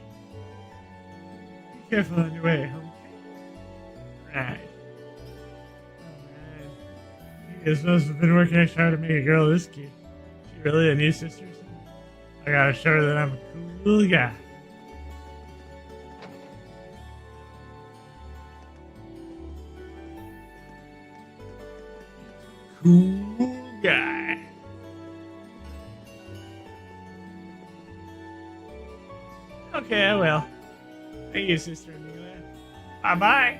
Be careful on your way home. Right. This must have been working extra hard to make a girl this cute. She really a new sister or something? I gotta show her that I'm a cool guy. Cool guy. Okay, I will. Thank you, Sister Amelia. Bye-bye.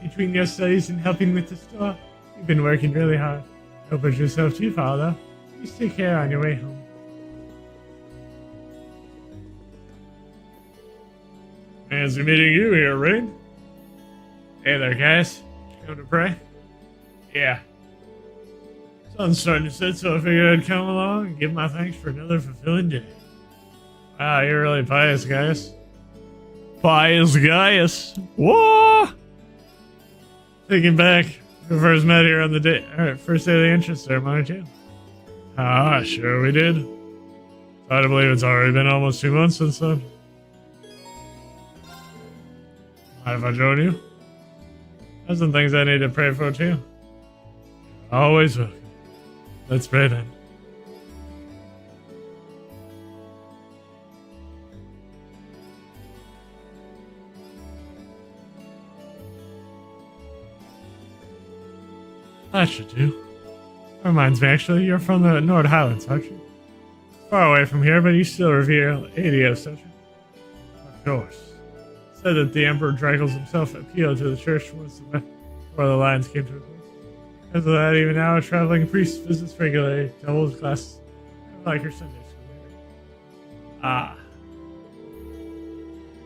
Between your studies and helping with the store, you've been working really hard. Don't push yourself too far, though. Please take care on your way home. Fancy meeting you here, Rain. Hey there, guys. Come to pray? Yeah. Sun's starting to set, so I figured I'd come along and give my thanks for another fulfilling day. Wow, you're really pious, Gaius. Pious Gaius. Whoa! Thinking back, we first met here on the day, first day of the entrance ceremony, too. Ah, sure we did. Hard to believe it's already been almost 2 months since then. Mind if I join you? There's some things I need to pray for, too. Always welcome. Let's pray then. That should do. Reminds me, actually, you're from the Nord Highlands, aren't you? Far away from here, but you still revere Adios, don't you? Of course. Said that the Emperor Dragos himself appealed to the church once before the lines came to a close. Because of that, even now, a traveling priest visits regularly to hold classes, like your Sunday school. Ah.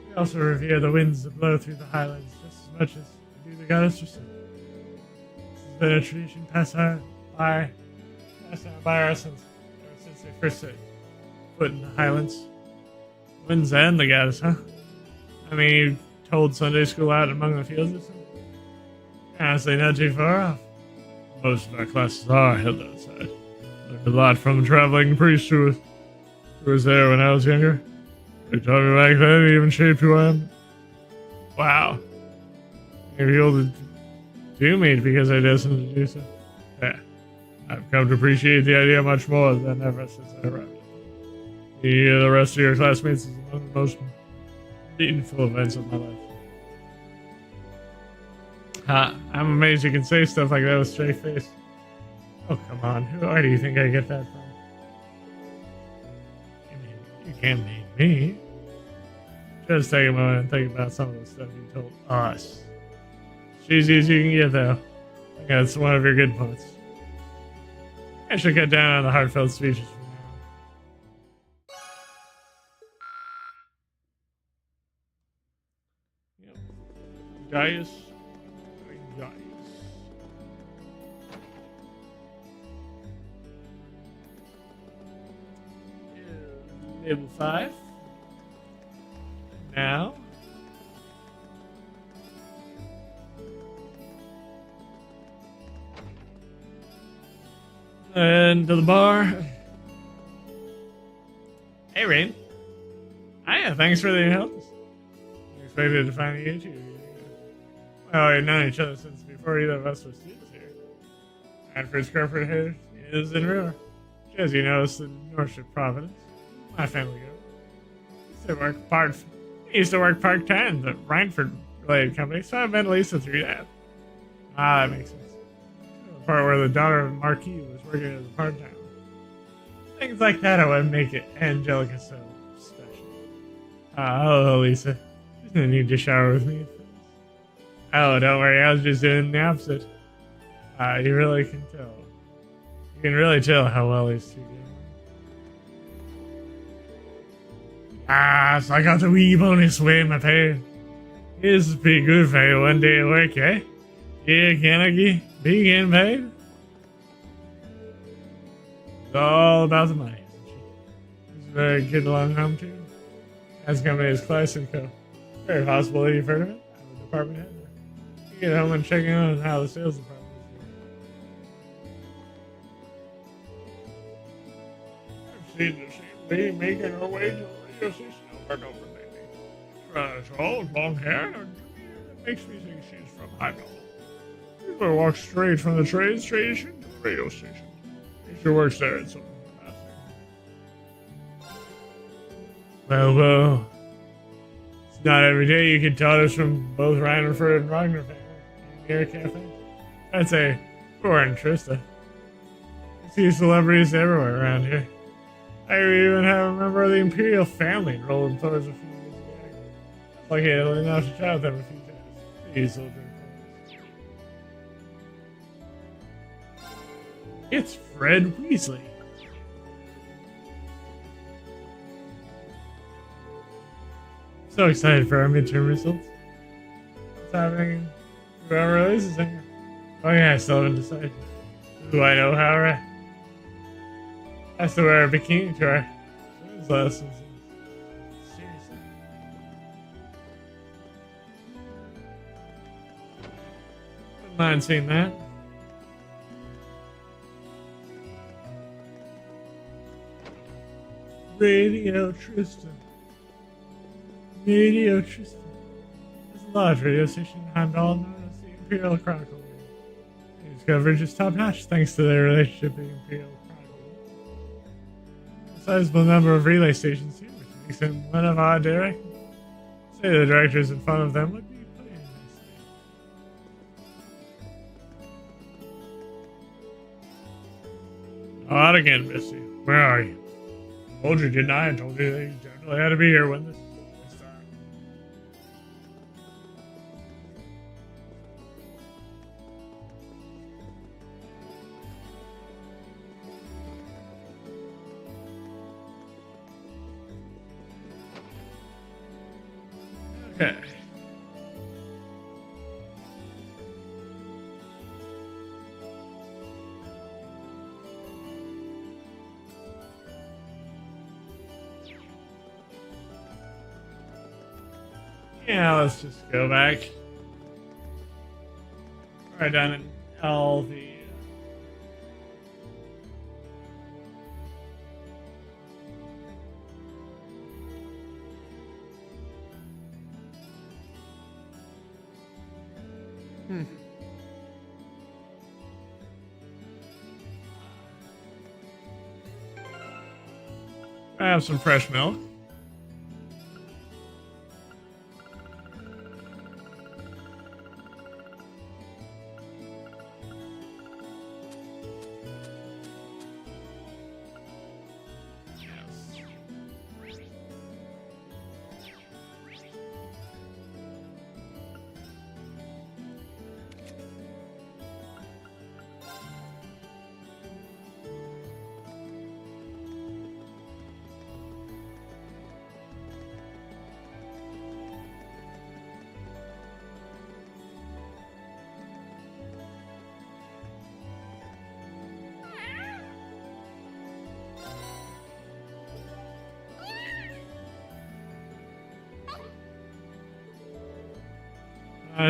We also revere the winds that blow through the highlands just as much as we do the goddess herself. This has been a tradition passed down by our since they first set foot in the highlands. Winds and the goddess, huh? I mean, you told Sunday school out among the fields or something? Honestly, not too far off. Most of our classes are held outside. Learned a lot from a traveling priest who was there when I was younger. He taught me back then, he even shaped who I am. Wow. Maybe you'll do me because I did something to do so. Yeah. I've come to appreciate the idea much more than ever since I arrived. The rest of your classmates is among the most meaningful events of my life. I'm amazed you can say stuff like that with a straight face. Oh, come on. Where do you think I get that from? You can't mean me. Just take a moment and think about some of the stuff you told us. Cheesy as you can get, though. I think that's one of your good points. I should cut down on the heartfelt speeches from now on. Gaius. Level 5. Now. And to the bar. Hey, Rain. Hiya, thanks for the help. I expected to find you too. Well, we've known each other since before either of us were students here. Manfred's corporate head is in River. As you know, it's the Norship Providence. My family used to work part-time at the Rhineford-related company, so I've been at least through that. Ah, that makes sense. The part where the daughter of the Marquis was working as a part-time. Things like that are what make it Angelica so special. Hello, Lisa. You didn't need to shower with me. Oh, don't worry, I was just doing the opposite. You really can tell. You can really tell how well these two get. So I got the wee bonus way in my pay. This is pretty good for you one day at work, eh? Yeah, can I be getting paid? It's all about the money, isn't she? She's a very good along home too. As company is Class & Co. Very possible that you've heard of it. I'm a department head there. You get home and check in on how the sales department is doing. I've seen the same lady making her way to the radio station over and over lately. Tall, long hair, and it makes me think she's from Highball. She's gonna walk straight from the train station to the radio station. She works there in some capacity. Well, it's not every day you get daughters from both Rhineford and Ragnar family near a cafe. I'd say poor and Trista. I see celebrities everywhere around here. I even have a member of the Imperial family enrolled in Thor's a few years ago. Lucky I only enough to chat with them a few times. He's so good. It's Fred Weasley. So excited for our midterm results. What's happening? Whoever releases it. Oh yeah, I still haven't decided. Do I know how to... has to wear a bikini to our swims lessons. Seriously. Wouldn't mind seeing that. Radio Tristan. Radio Tristan. There's a large radio station in Heimdall known as the Imperial Chronicle. News coverage is top notch thanks to their relationship with the Imperial Chronicle. A sizable number of relay stations here, which makes him one of our directors. Say the directors in front of them would be playing nicely. Out again, Misty. Where are you? Told you, didn't I? I told you that you definitely had to be here when this time. Okay. Yeah, let's just go back. Right down in LV. I have some fresh milk.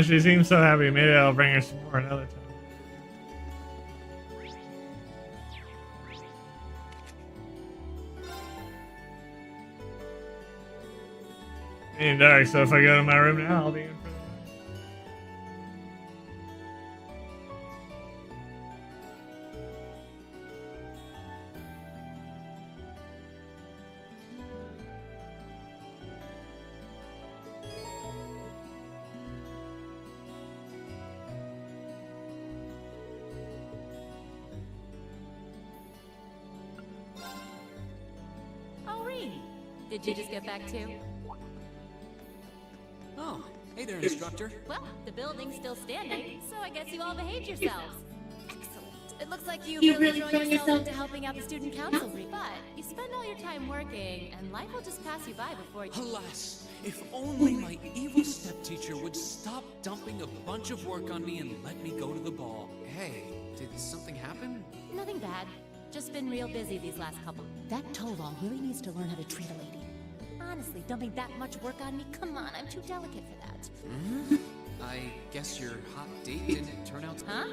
She seems so happy. Maybe I'll bring her some more another time. It's getting dark, so if I go to my room now, I'll be in for the night. Oh, Reed. Did you just get back too? Oh, hey there, instructor. Well, the building's still standing, so I guess you all behaved yourselves. Excellent. It looks like you've really thrown yourself into helping out the student council, Reed. But you spend all your time working, and life will just pass you by before you... Alas, if only my evil stepteacher would stop dumping a bunch of work on me and let me go to the ball. Hey, did something happen? Nothing bad. Just been real busy these last couple. That Toval really needs to learn how to treat a lady. Honestly, dumping that much work on me? Come on, I'm too delicate for that. I guess your hot date didn't turn out to... Huh?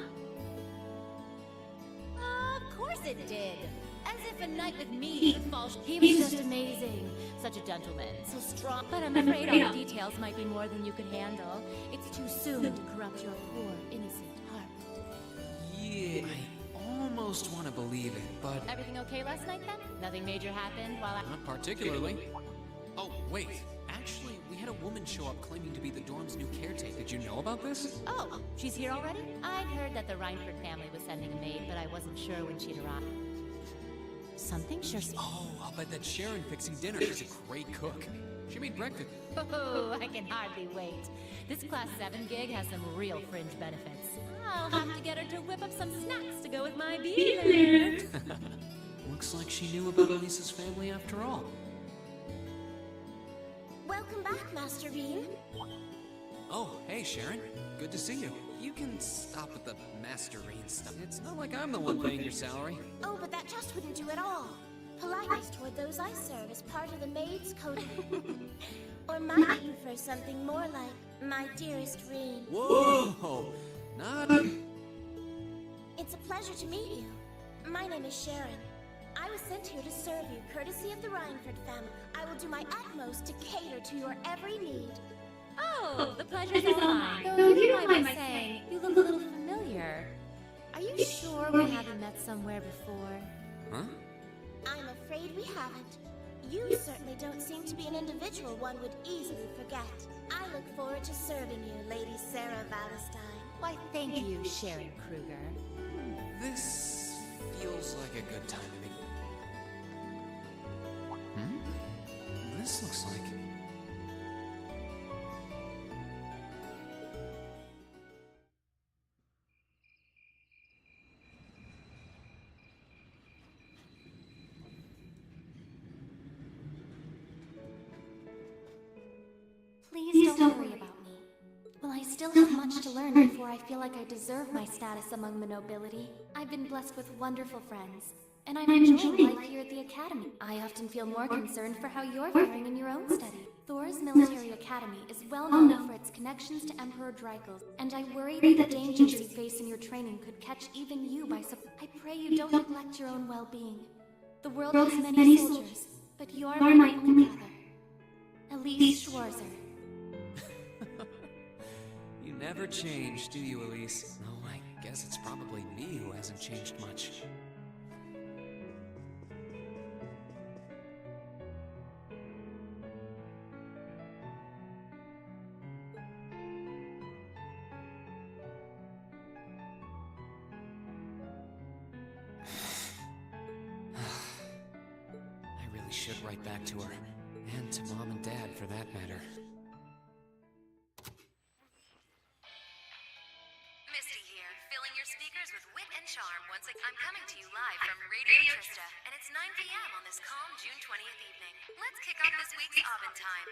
Of course it did. As if a night with me would fall... He was just amazing. Such a gentleman, so strong. But I'm afraid all the details might be more than you could handle. It's too soon to corrupt your poor, innocent heart. Yeah, I almost want to believe it, but... Everything okay last night, then? Nothing major happened while I... Not particularly. Oh, wait. Actually, we had a woman show up claiming to be the dorm's new caretaker. Did you know about this? Oh, she's here already? I'd heard that the Reinford family was sending a maid, but I wasn't sure when she'd arrive. Something sure... Oh, I'll bet that Sharon fixing dinner. She's a great cook. She made breakfast. Oh, I can hardly wait. This Class 7 gig has some real fringe benefits. I'll have to get her to whip up some snacks to go with my beer. Looks like she knew about Elisa's family after all. Welcome back, Master Bean. Oh, hey, Sharon. Good to see you. You can stop with the Masterine stuff. It's not like I'm the one paying your salary. Oh, but that just wouldn't do at all. Politeness toward those I serve is part of the maid's code. Or might you prefer something more like, my dearest Reen? Whoa! Not... It's a pleasure to meet you. My name is Sharon. I was sent here to serve you, courtesy of the Reinford family. I will do my utmost to cater to your every need. Oh, the pleasure's all mine. Though you don't mind my saying, you look a little familiar. Are you sure we haven't met somewhere before? Huh? I'm afraid we haven't. You certainly don't seem to be an individual one would easily forget. I look forward to serving you, Lady Sarah Valentine. Why, thank you, Sharon Kruger. This feels like a good time to be. This looks like. Please don't worry about me. Well, I still have much to learn before I feel like I deserve my status among the nobility. I've been blessed with wonderful friends, and I'm enjoying life here at the Academy. I often feel more concerned for how you're faring in your own study. Thor's Military Academy is well known for its connections to Emperor Drykel, and I worry that the dangers you face in your training could catch even you by surprise. I pray you don't neglect your own well-being. The world has many soldiers, but you're my only brother. Elise Schwarzer. You never change, do you, Elise? No, I guess it's probably me who hasn't changed much. I really should write back to her. And to Mom and Dad, for that matter. Misty here, filling your speakers with wit and charm once again. I'm coming to you live from Radio Trista, and it's 9 p.m. on this calm June 20th evening. Let's kick off this week's Abend Time.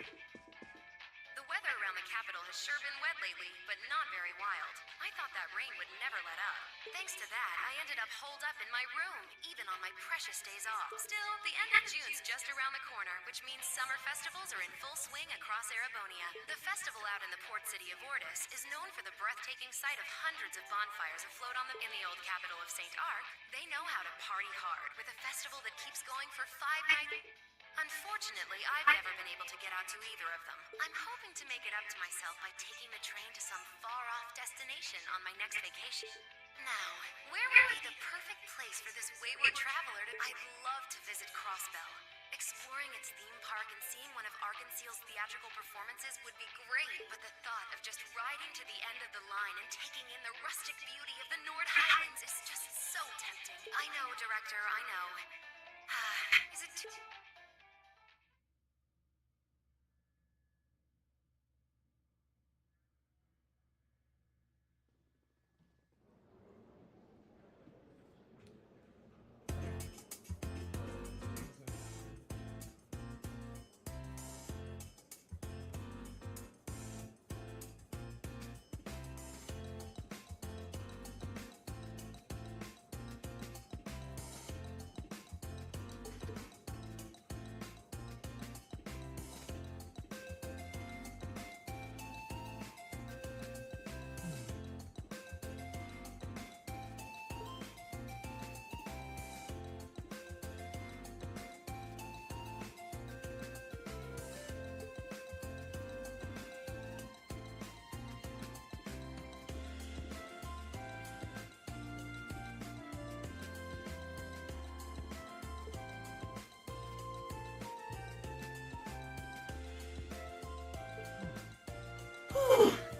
The weather around the capital has sure been wet lately, but not very wild. I thought that rain would never let up. Thanks to that, I ended up holed up in my room, even on my precious days off. Still, the end of June's just around the corner, which means summer festivals are in full swing across Erebonia. The festival out in the port city of Ordis is known for the breathtaking sight of hundreds of bonfires afloat on in the old capital of St. Arc. They know how to party hard with a festival that keeps going for 5 nights. Unfortunately, I've never been able to get out to either of them. I'm hoping to make it up to myself by taking the train to some far-off destination on my next vacation. Now, where would be the perfect place for this wayward traveler to... I'd love to visit Crossbell. Exploring its theme park and seeing one of Arkansas's theatrical performances would be great, but the thought of just riding to the end of the line and taking in the rustic beauty of the Nord Highlands is just so tempting. I know, Director, I know. Is it too...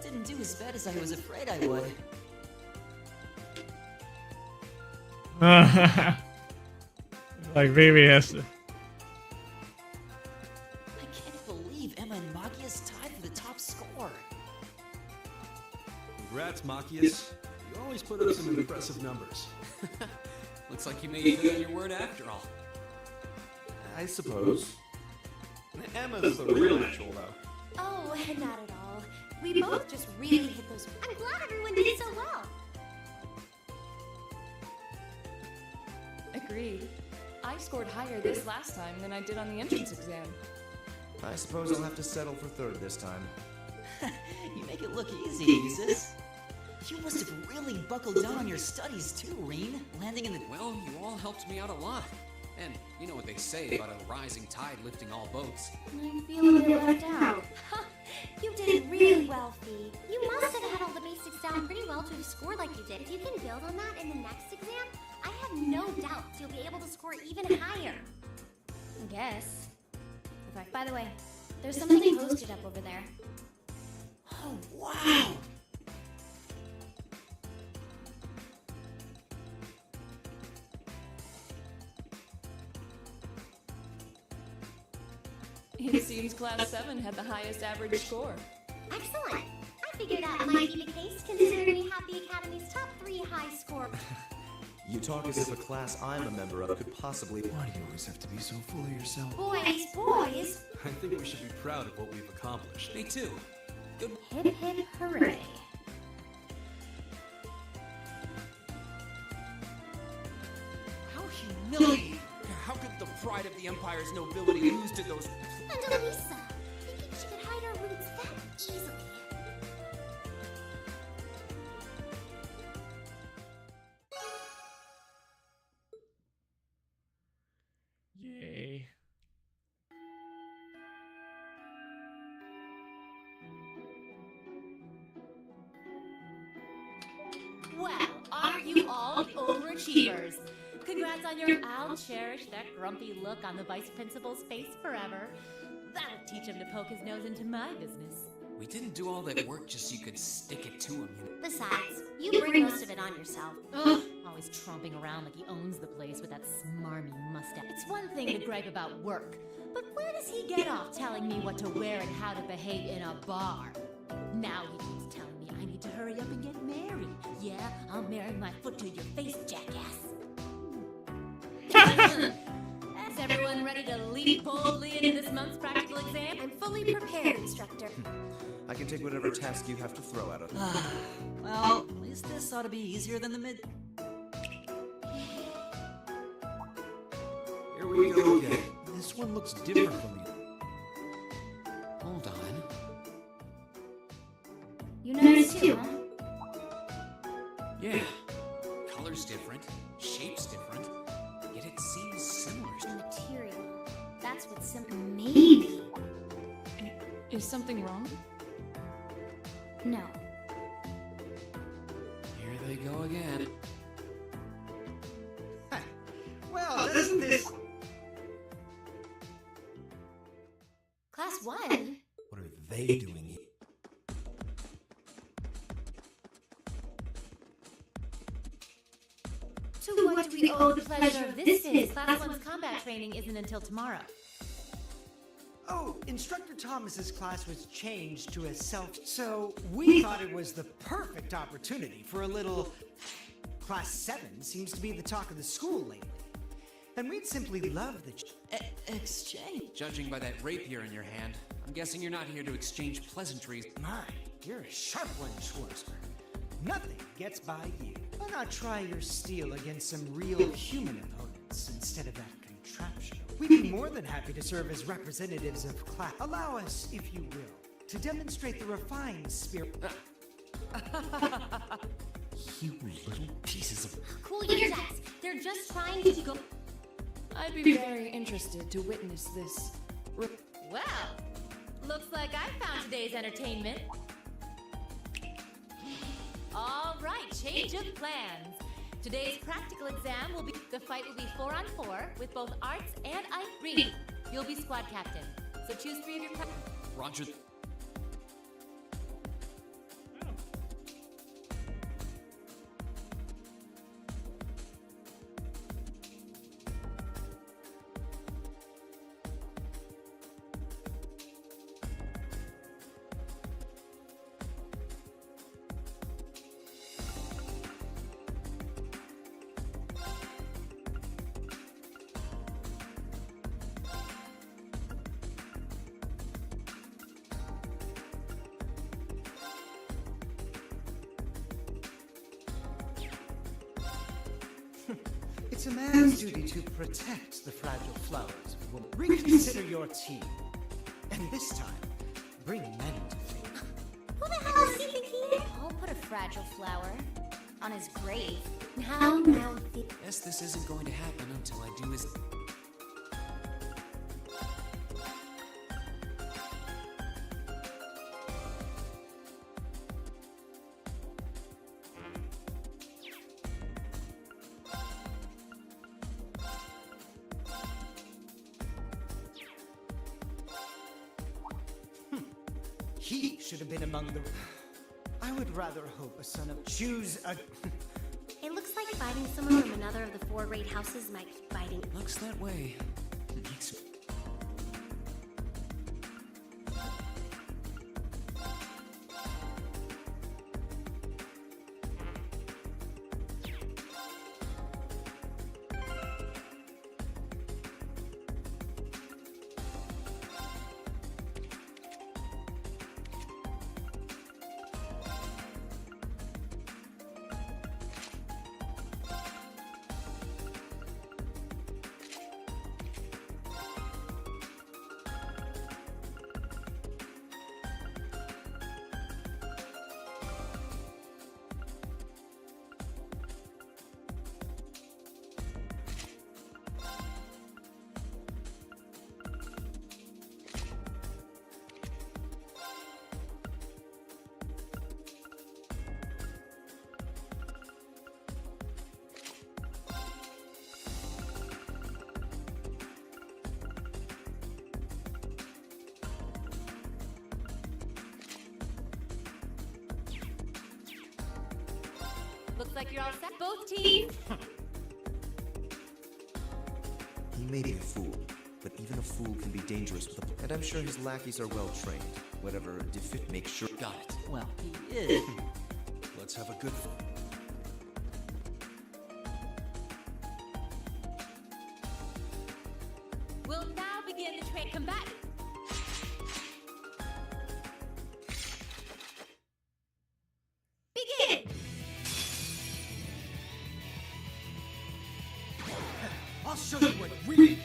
Didn't do as bad as I was afraid I would. Like baby has to. I can't believe Emma and Machias tied for the top score. Congrats, Machias. You always put up some impressive numbers. Looks like you made good on your word after all. I suppose. Emma's the real jewel, though. Oh, not at all. We both just really hit those... I'm glad everyone did so well. Agreed. I scored higher this last time than I did on the entrance exam. I suppose I'll have to settle for third this time. You make it look easy, Usus. You must have really buckled down on your studies too, Reen. Landing in the... Well, you all helped me out a lot. And you know what they say about a rising tide lifting all boats. I feel a bit left out. You did really well, Fee. You must have had all the basics down pretty well to have scored like you did. If you can build on that in the next exam, I have no doubts you'll be able to score even higher. I guess. Okay. By the way, there's something posted up over there. Oh, wow! It seems Class 7 had the highest average score. Excellent. I figured that might be the case considering we have the Academy's top 3 high score. You talk as if a class I'm a member of could possibly. Why do you always have to be so full of yourself? Boys. I think we should be proud of what we've accomplished. Me too. Good. Hip hip hooray. How humiliating! How could the pride of the Empire's nobility lose to those? And Elisa, thinking she could hide her roots that easily. Yay. Well, are you all the overachievers? Congrats on your I'll cherish that grumpy look on the vice principal's face forever. That'll teach him to poke his nose into my business. We didn't do all that work just so you could stick it to him. Besides, you bring most of it on yourself. Ugh, always tromping around like he owns the place with that smarmy mustache. It's one thing to gripe about work, but where does he get off telling me what to wear and how to behave in a bar? Now he keeps telling me I need to hurry up and get married. Yeah, I'll marry my foot to your face, jackass. Is everyone ready to leap boldly into this month's practical exam? I'm fully prepared, instructor. I can take whatever task you have to throw at us. Well, at least this ought to be easier than the mid. Here we go again. This one looks different from the Hold on. You noticed too, huh? Yeah. Color's different. Shape's different. Yet it seems similar. The material. That's what's simple. Maybe. Is something wrong? No. Here they go again. Well, doesn't this... Class 1? What are they doing here? To what do we owe the pleasure of this visit? Class 1's combat training isn't until tomorrow. Oh, Instructor Thomas's class was changed to a so we thought it was the perfect opportunity for a little... Class 7 seems to be the talk of the school lately. And we'd simply love the Exchange. Judging by that rapier in your hand, I'm guessing you're not here to exchange pleasantries. My, you're a sharp one, Schwarzberg. Nothing gets by you. Why not try your steel against some real human opponents instead of that contraption? We'd be more than happy to serve as representatives of class. Allow us, if you will, to demonstrate the refined spirit. You little pieces of... Cool your jets. They're just trying to go... I'd be very interested to witness this. Well, looks like I found today's entertainment. All right, change of plans. Today's practical exam will be... The fight will be 4-on-4 with both arts and ice. Reed, you'll be squad captain. So choose 3 of your... Roger. It's a man's duty to protect the fragile flowers of woman. Reconsider your team. And this time, bring men to think. Who the hell is he thinking? I'll put a fragile flower on his grave. Now, Guess this isn't going to happen until I do this. He should have been among the... I would rather hope a son of... Choose a... It looks like fighting someone from another of the 4 great houses might keep biting. Looks that way. like you're all set. Both teams. He may be a fool, but even a fool can be dangerous with a... And I'm sure his lackeys are well trained. Whatever defit makes sure... Got it. Well, he is. Let's have a good fun. We'll now begin the trade combat. Begin! I'll show you what we...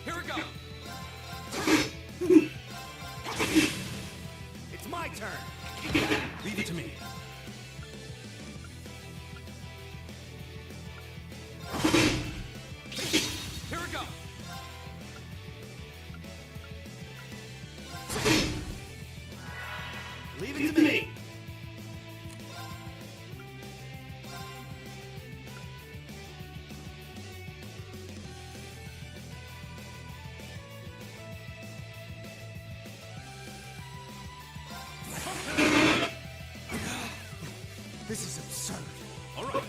Here we go. It's my turn. Leave it to me. Here we go. Leave it to me. This is absurd. All right.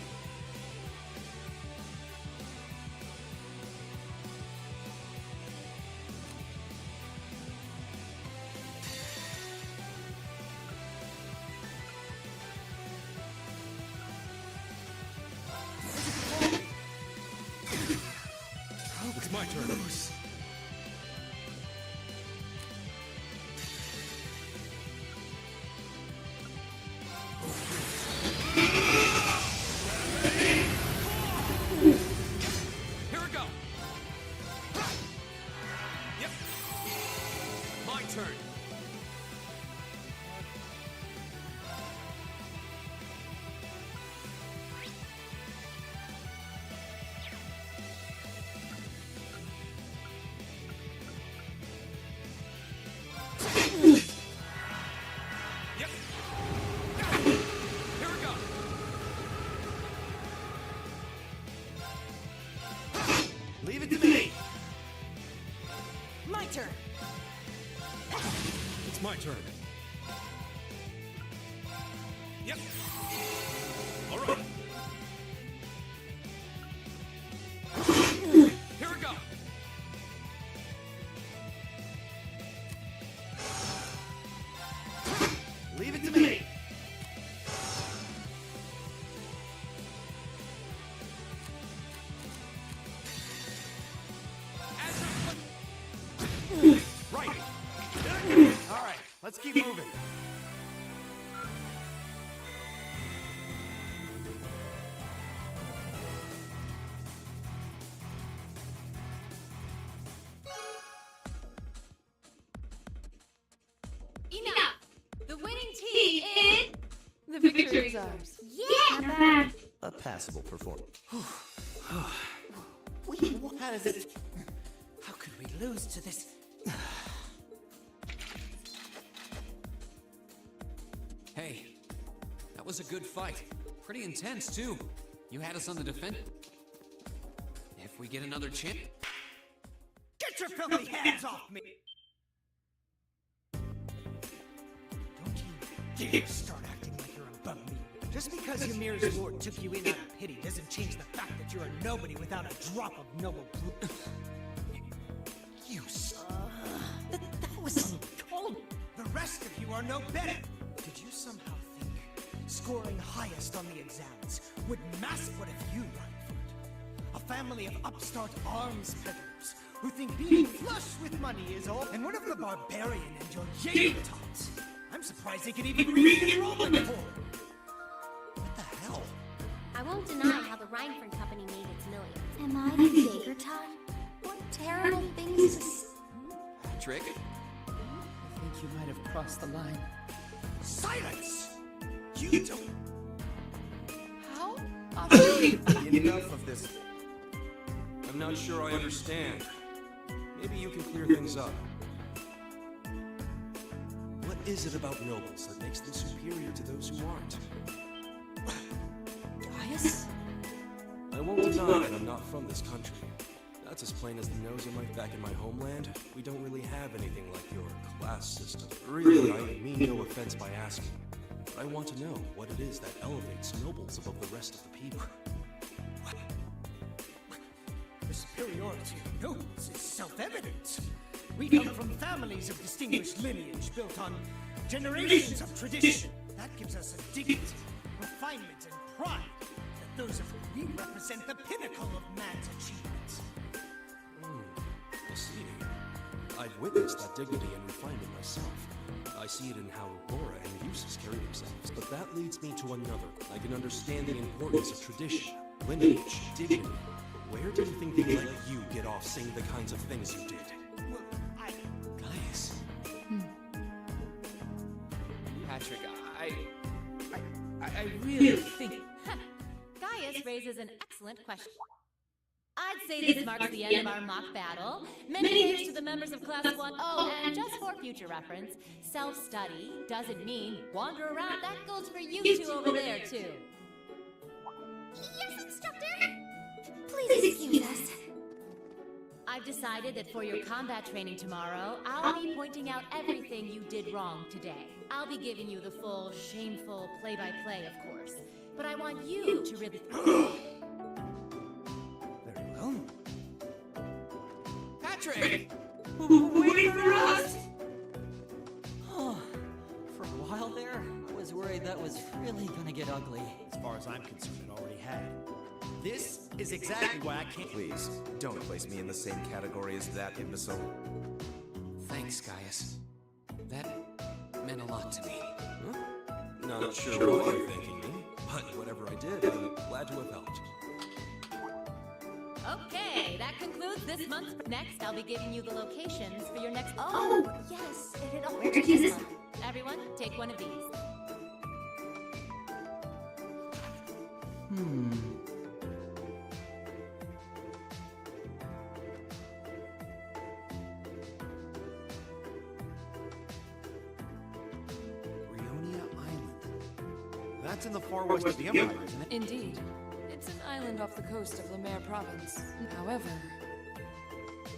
It's my turn. Here we go. Yep. My turn. Yep. Here we go. Leave it to me. My turn. It's my turn. Yep. All right. Here we go. Leave it to me. Right. All right, let's keep moving. Enough! The winning team is... The victory is ours. Yeah! A passable performance. Wait, how does it... How could we lose to this... Hey, that was a good fight. Pretty intense, too. You had us on the defense. If we get another chance... Get your filthy hands off me! Don't you dare start acting like you're above me. Just because Ymir's lord took you in out of pity doesn't change the fact that you're a nobody without a drop of noble blood. You That was uncalled. The rest of you are no better. Did you somehow think scoring highest on the exams would mask what a few run for? A family of upstart arms peddlers who think being flush with money is all. And one of the barbarian and your Jaeger-tots. I'm surprised they could even read the enrollment form. What the hell? I won't deny how the Rhineford Company made its millions. Am I the Jaeger-tot? What terrible things to say. Trick? I think you might have crossed the line. Silence! You don't... How? Enough of this. I'm not sure I understand. Maybe you can clear things up. What is it about nobles that makes them superior to those who aren't? Gaius? I won't deny that I'm not from this country. That's as plain as the nose in back in my homeland. We don't really have anything like your class system. Really, I mean no offense by asking. But I want to know what it is that elevates nobles above the rest of the people. The superiority of nobles is self-evident. We come from families of distinguished lineage built on generations of tradition. That gives us a dignity, refinement, and pride that those of whom we represent the pinnacle of man's achievements. I see. I've witnessed that dignity and refinement myself. I see it in how Aurora and Eustace carry themselves. But that leads me to another. I can understand the importance of tradition, lineage, dignity. But where do you think they let you get off saying the kinds of things you did? Well, Gaius. Patrick, I really think... Gaius raises an excellent question. I'd say this marks the end of our mock battle. Many thanks to the members of Class 1. Oh, and just for future reference, self-study doesn't mean wander around. That goes for you two over there, too. Yes, instructor! Please excuse us. I've decided that for your combat training tomorrow, I'll be pointing out everything you did wrong today. I'll be giving you the full, shameful play-by-play, of course. But I want you to really... well... Patrick! Wait for us! Oh, for a while there, I was worried that was really gonna get ugly. As far as I'm concerned, it already had. This is exactly why I can't... Please, don't place me in the same category as that imbecile. Thanks, Gaius. That meant a lot to me. Huh? Not sure what you're thinking me, but whatever I did, I'm glad to have helped. Okay, that concludes this month's... Next, I'll be giving you the locations for your next... Oh, yes, and it all Where works to this this month. Everyone, take one of these. Rionia Island. That's in the far west of the Empire, isn't it? Indeed. It's an island off the coast of Lemaire Province. However...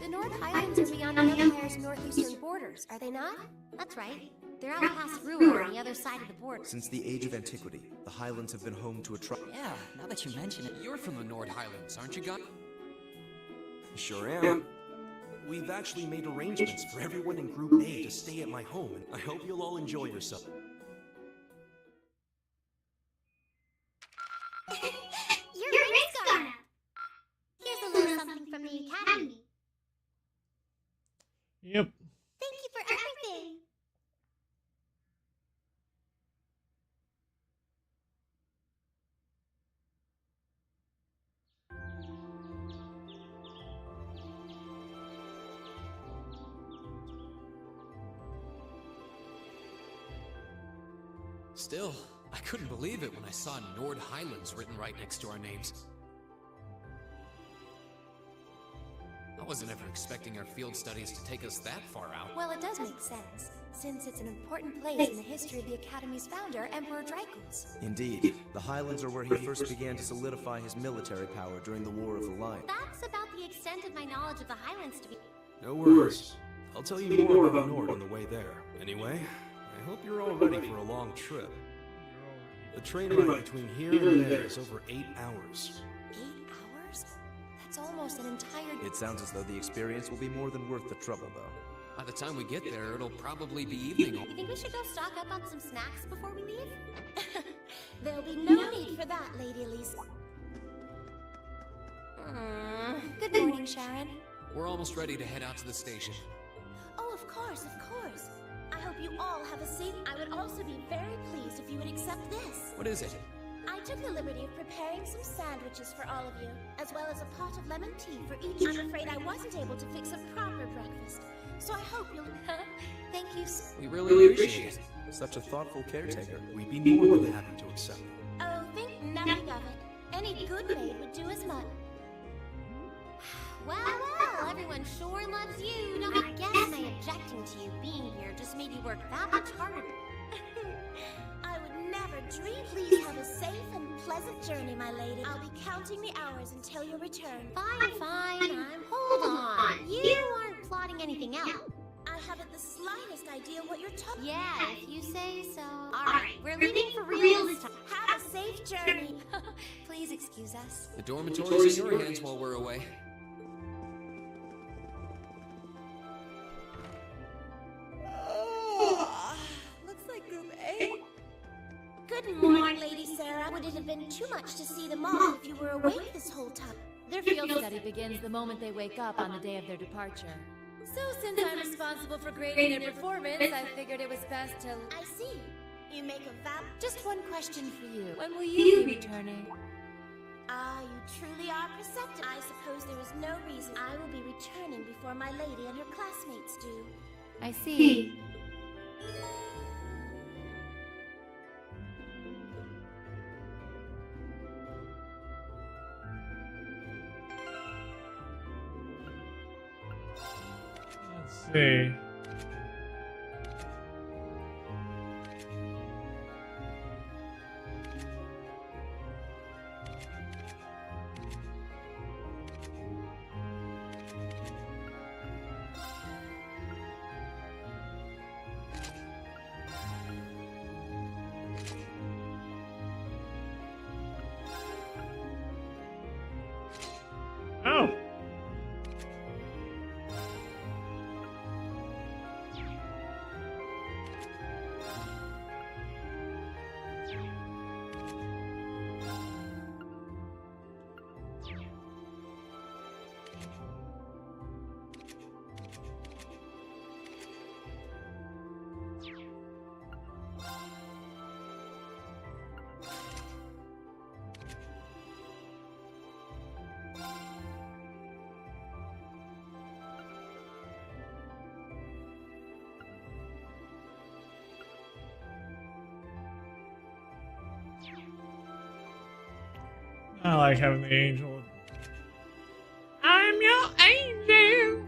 The Nord Highlands are beyond the Empire's northeastern borders, are they not? That's right. They're out past Ruhr on the other side of the border. Since the Age of Antiquity, the Highlands have been home to a tribe. Yeah, now that you mention it. You're from the Nord Highlands, aren't you, Guy? Sure am. We've actually made arrangements for everyone in Group A to stay at my home, and I hope you'll all enjoy yourself. Your rate's gone up! Here's a little something from the Academy. Yep. Thank you for everything! Still, I couldn't believe it when I saw Nord Highlands written right next to our names. I wasn't ever expecting our field studies to take us that far out. Well, it does make sense, since it's an important place in the history of the Academy's founder, Emperor Dreykus. Indeed, the Highlands are where he first began to solidify his military power during the War of the Lion. That's about the extent of my knowledge of the Highlands to be... No worries. I'll tell you more about Nord on the way there. Anyway, I hope you're all ready for a long trip. The train ride between here and there is over 8 hours. 8 hours? That's almost an entire... It sounds as though the experience will be more than worth the trouble, though. By the time we get there, it'll probably be evening. You think we should go stock up on some snacks before we leave? There'll be no need for that, Lady Elise. Good morning, Sharon. We're almost ready to head out to the station. Oh, of course, of course. I hope you all have a safe... I would also be very pleased if you would accept this. What is it? I took the liberty of preparing some sandwiches for all of you, as well as a pot of lemon tea for each. I'm afraid I wasn't able to fix a proper breakfast, so I hope you'll... Thank you so... We really appreciate it. Such a thoughtful caretaker. We'd be more than happy to accept. Oh, think nothing of it. Any good maid would do as much. Well, well, everyone sure loves you. Don't I guess my objecting to you being here just made you work that much harder. I would never her dream. Please have a safe and pleasant journey, my lady. I'll be counting the hours until your return. Fine. Hold on. You aren't plotting anything out. I haven't the slightest idea what you're talking about. Yeah, if you say so. Alright, we're leaving for real this time. Have a safe journey. Please excuse us. The dormitory's in your hands while we're away. Looks like Group A. Good morning, Lady Sarah. Would it have been too much to see them all if you were awake this whole time? Their field study begins the moment they wake up on the day of their departure. So since I'm responsible for grading their performance, I figured it was best to... I see. You make a vow. Just one question for you. When will you be returning? Ah, you truly are perceptive. I suppose there is no reason I will be returning before my lady and her classmates do. I see. Let's see. Oh. I like having the angel. I'm your angel.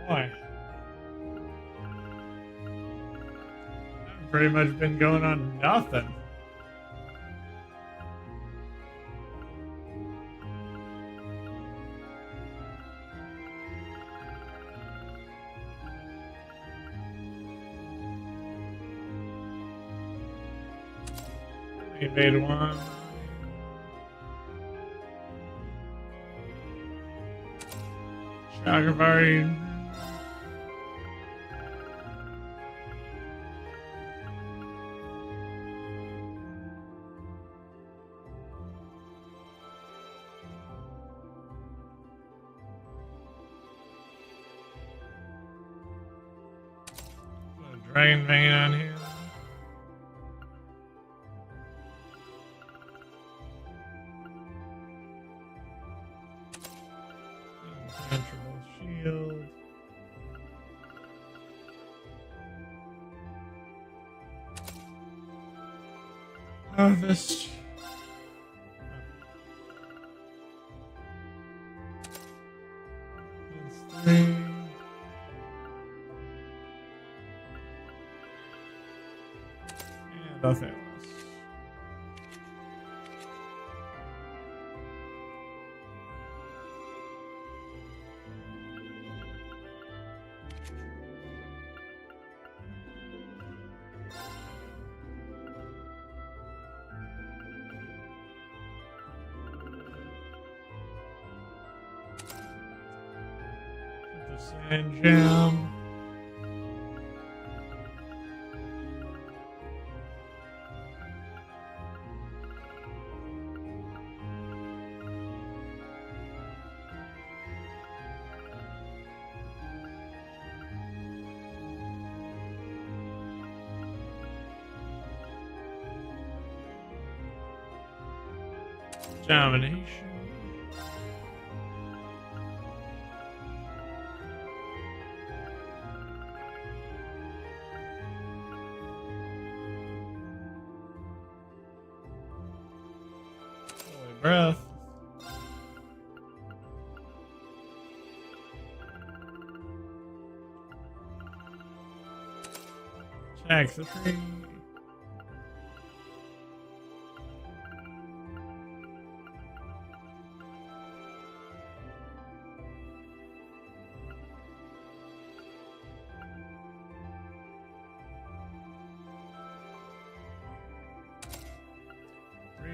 Boy. I've pretty much been going on nothing. We made one. Shagavari. Dragon vein on here. Impenetrable shield. Harvest. That's 3. And nothing else. The sand gem. Domination. Holy breath. Attack the tree.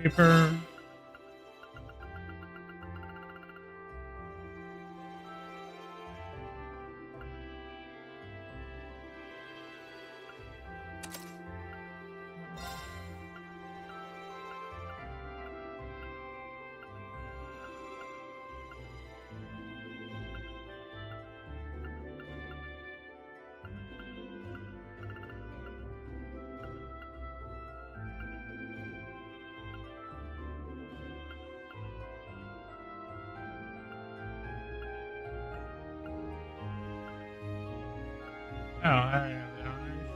Reaper. Oh, I have the donation.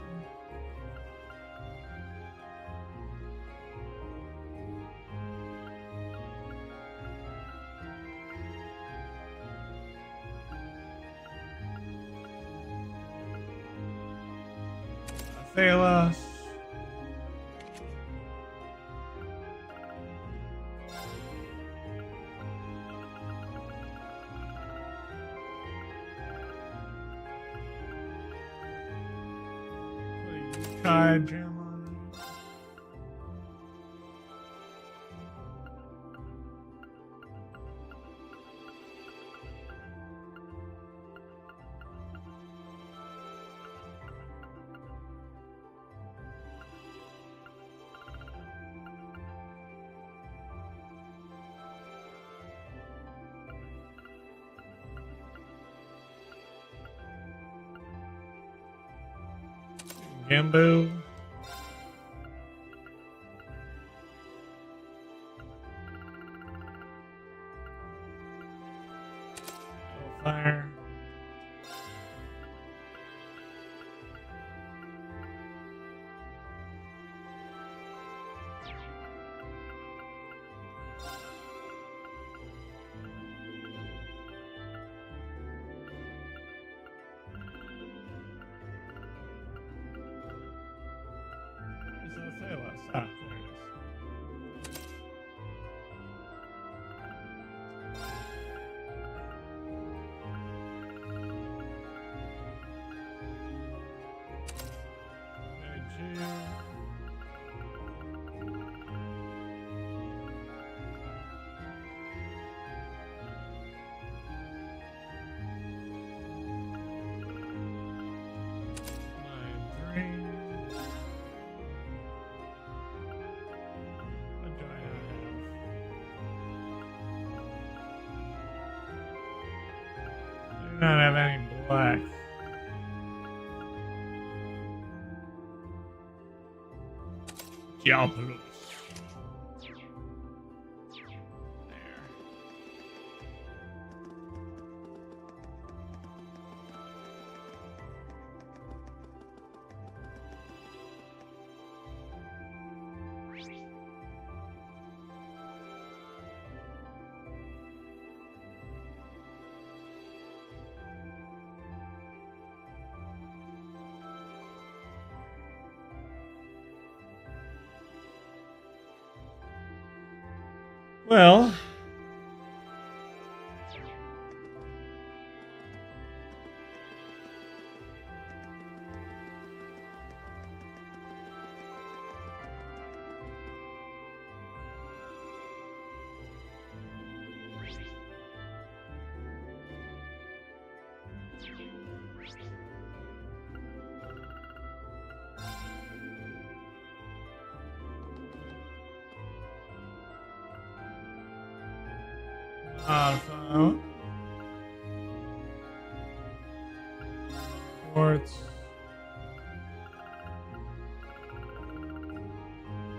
Thalos. Kai jam on it. Gambo. Fire. Ah, there it is. Not have any black. Diablos. Well, awesome. Quartz.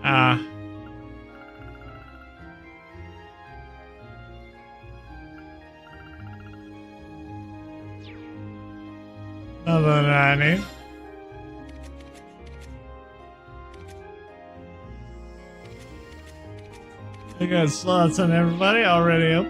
Ah. Nothing I need. I got slots on everybody already up.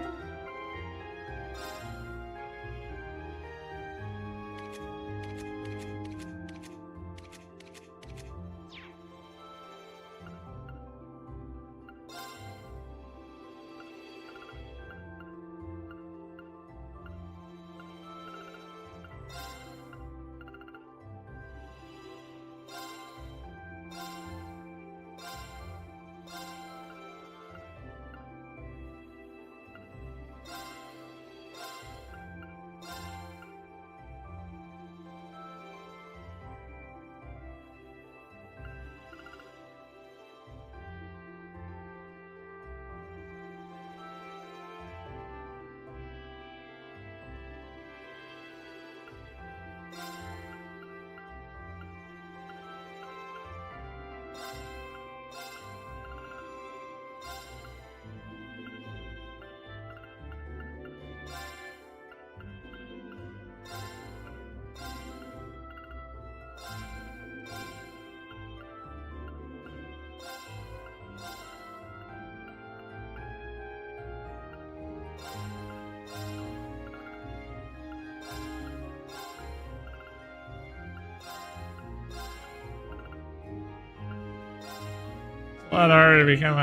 A lot harder to become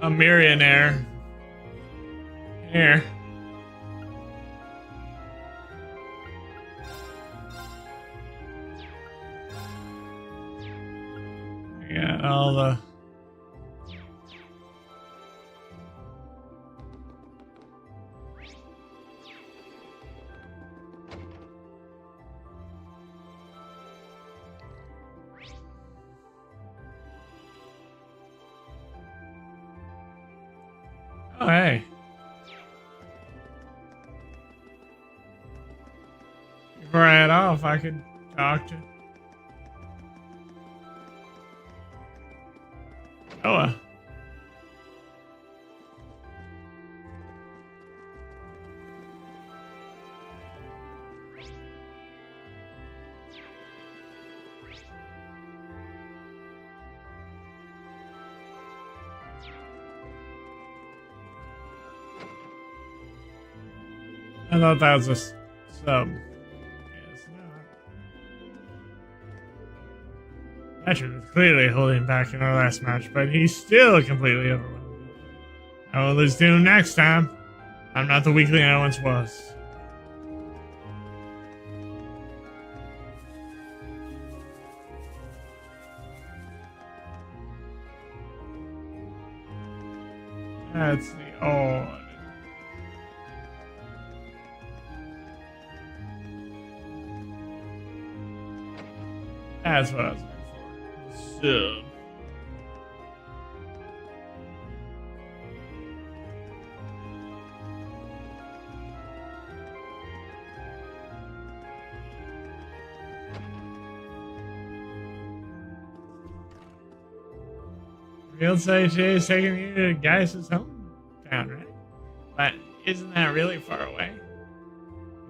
a millionaire. Here. We got all the oh, hey. Before I head off, I could talk to Noah. I thought that was a sub. It's not. Patrick was clearly holding back in our last match, but he's still completely overwhelmed. I will lose to him next time. I'm not the weakling I once was. That's the old. That's what I was looking for. Sub. Field Sage is taking you to Geiss's hometown, right? But isn't that really far away?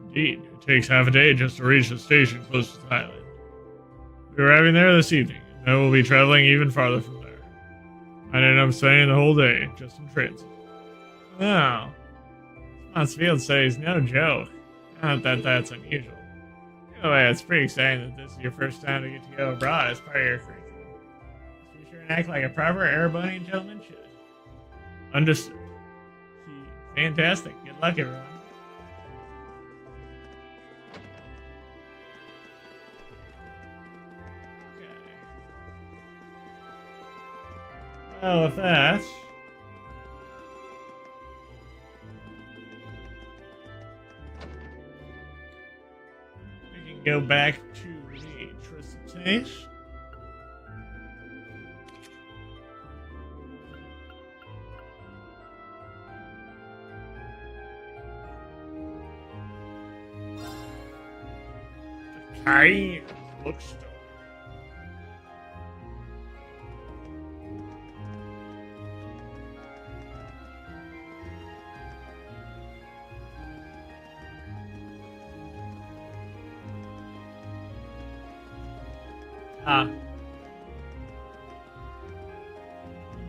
Indeed. It takes half a day just to reach the station closest to the island. We're arriving there this evening, and then we'll be traveling even farther from there. I ended up staying the whole day, just in transit. Oh. Smots Field Study's no joke. Not that that's unusual. Anyway, it's pretty exciting that this is your first time to get to go abroad as part of your curriculum. Be sure and act like a proper Erebonian gentleman should. Understood. Fantastic. Good luck, everyone. Well, with that, we can go back to the Tricitation. The Cayenne bookstore. Ah.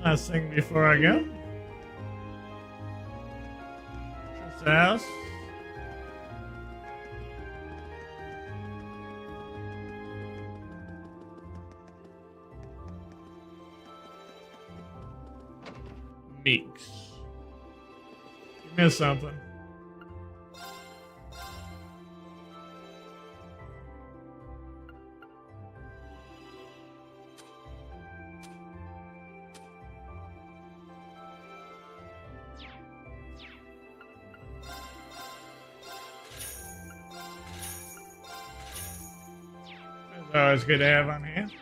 Last thing before I go. Just house. Meeks. You missed something. It's always good to have on hand.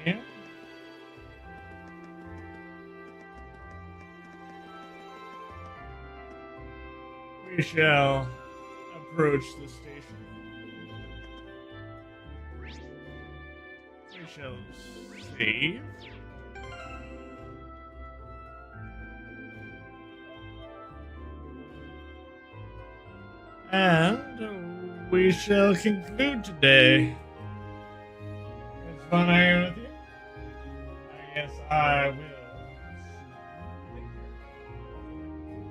Yeah. We shall approach the station. We shall save. And we shall conclude today. It's fun hanging with you. I guess I will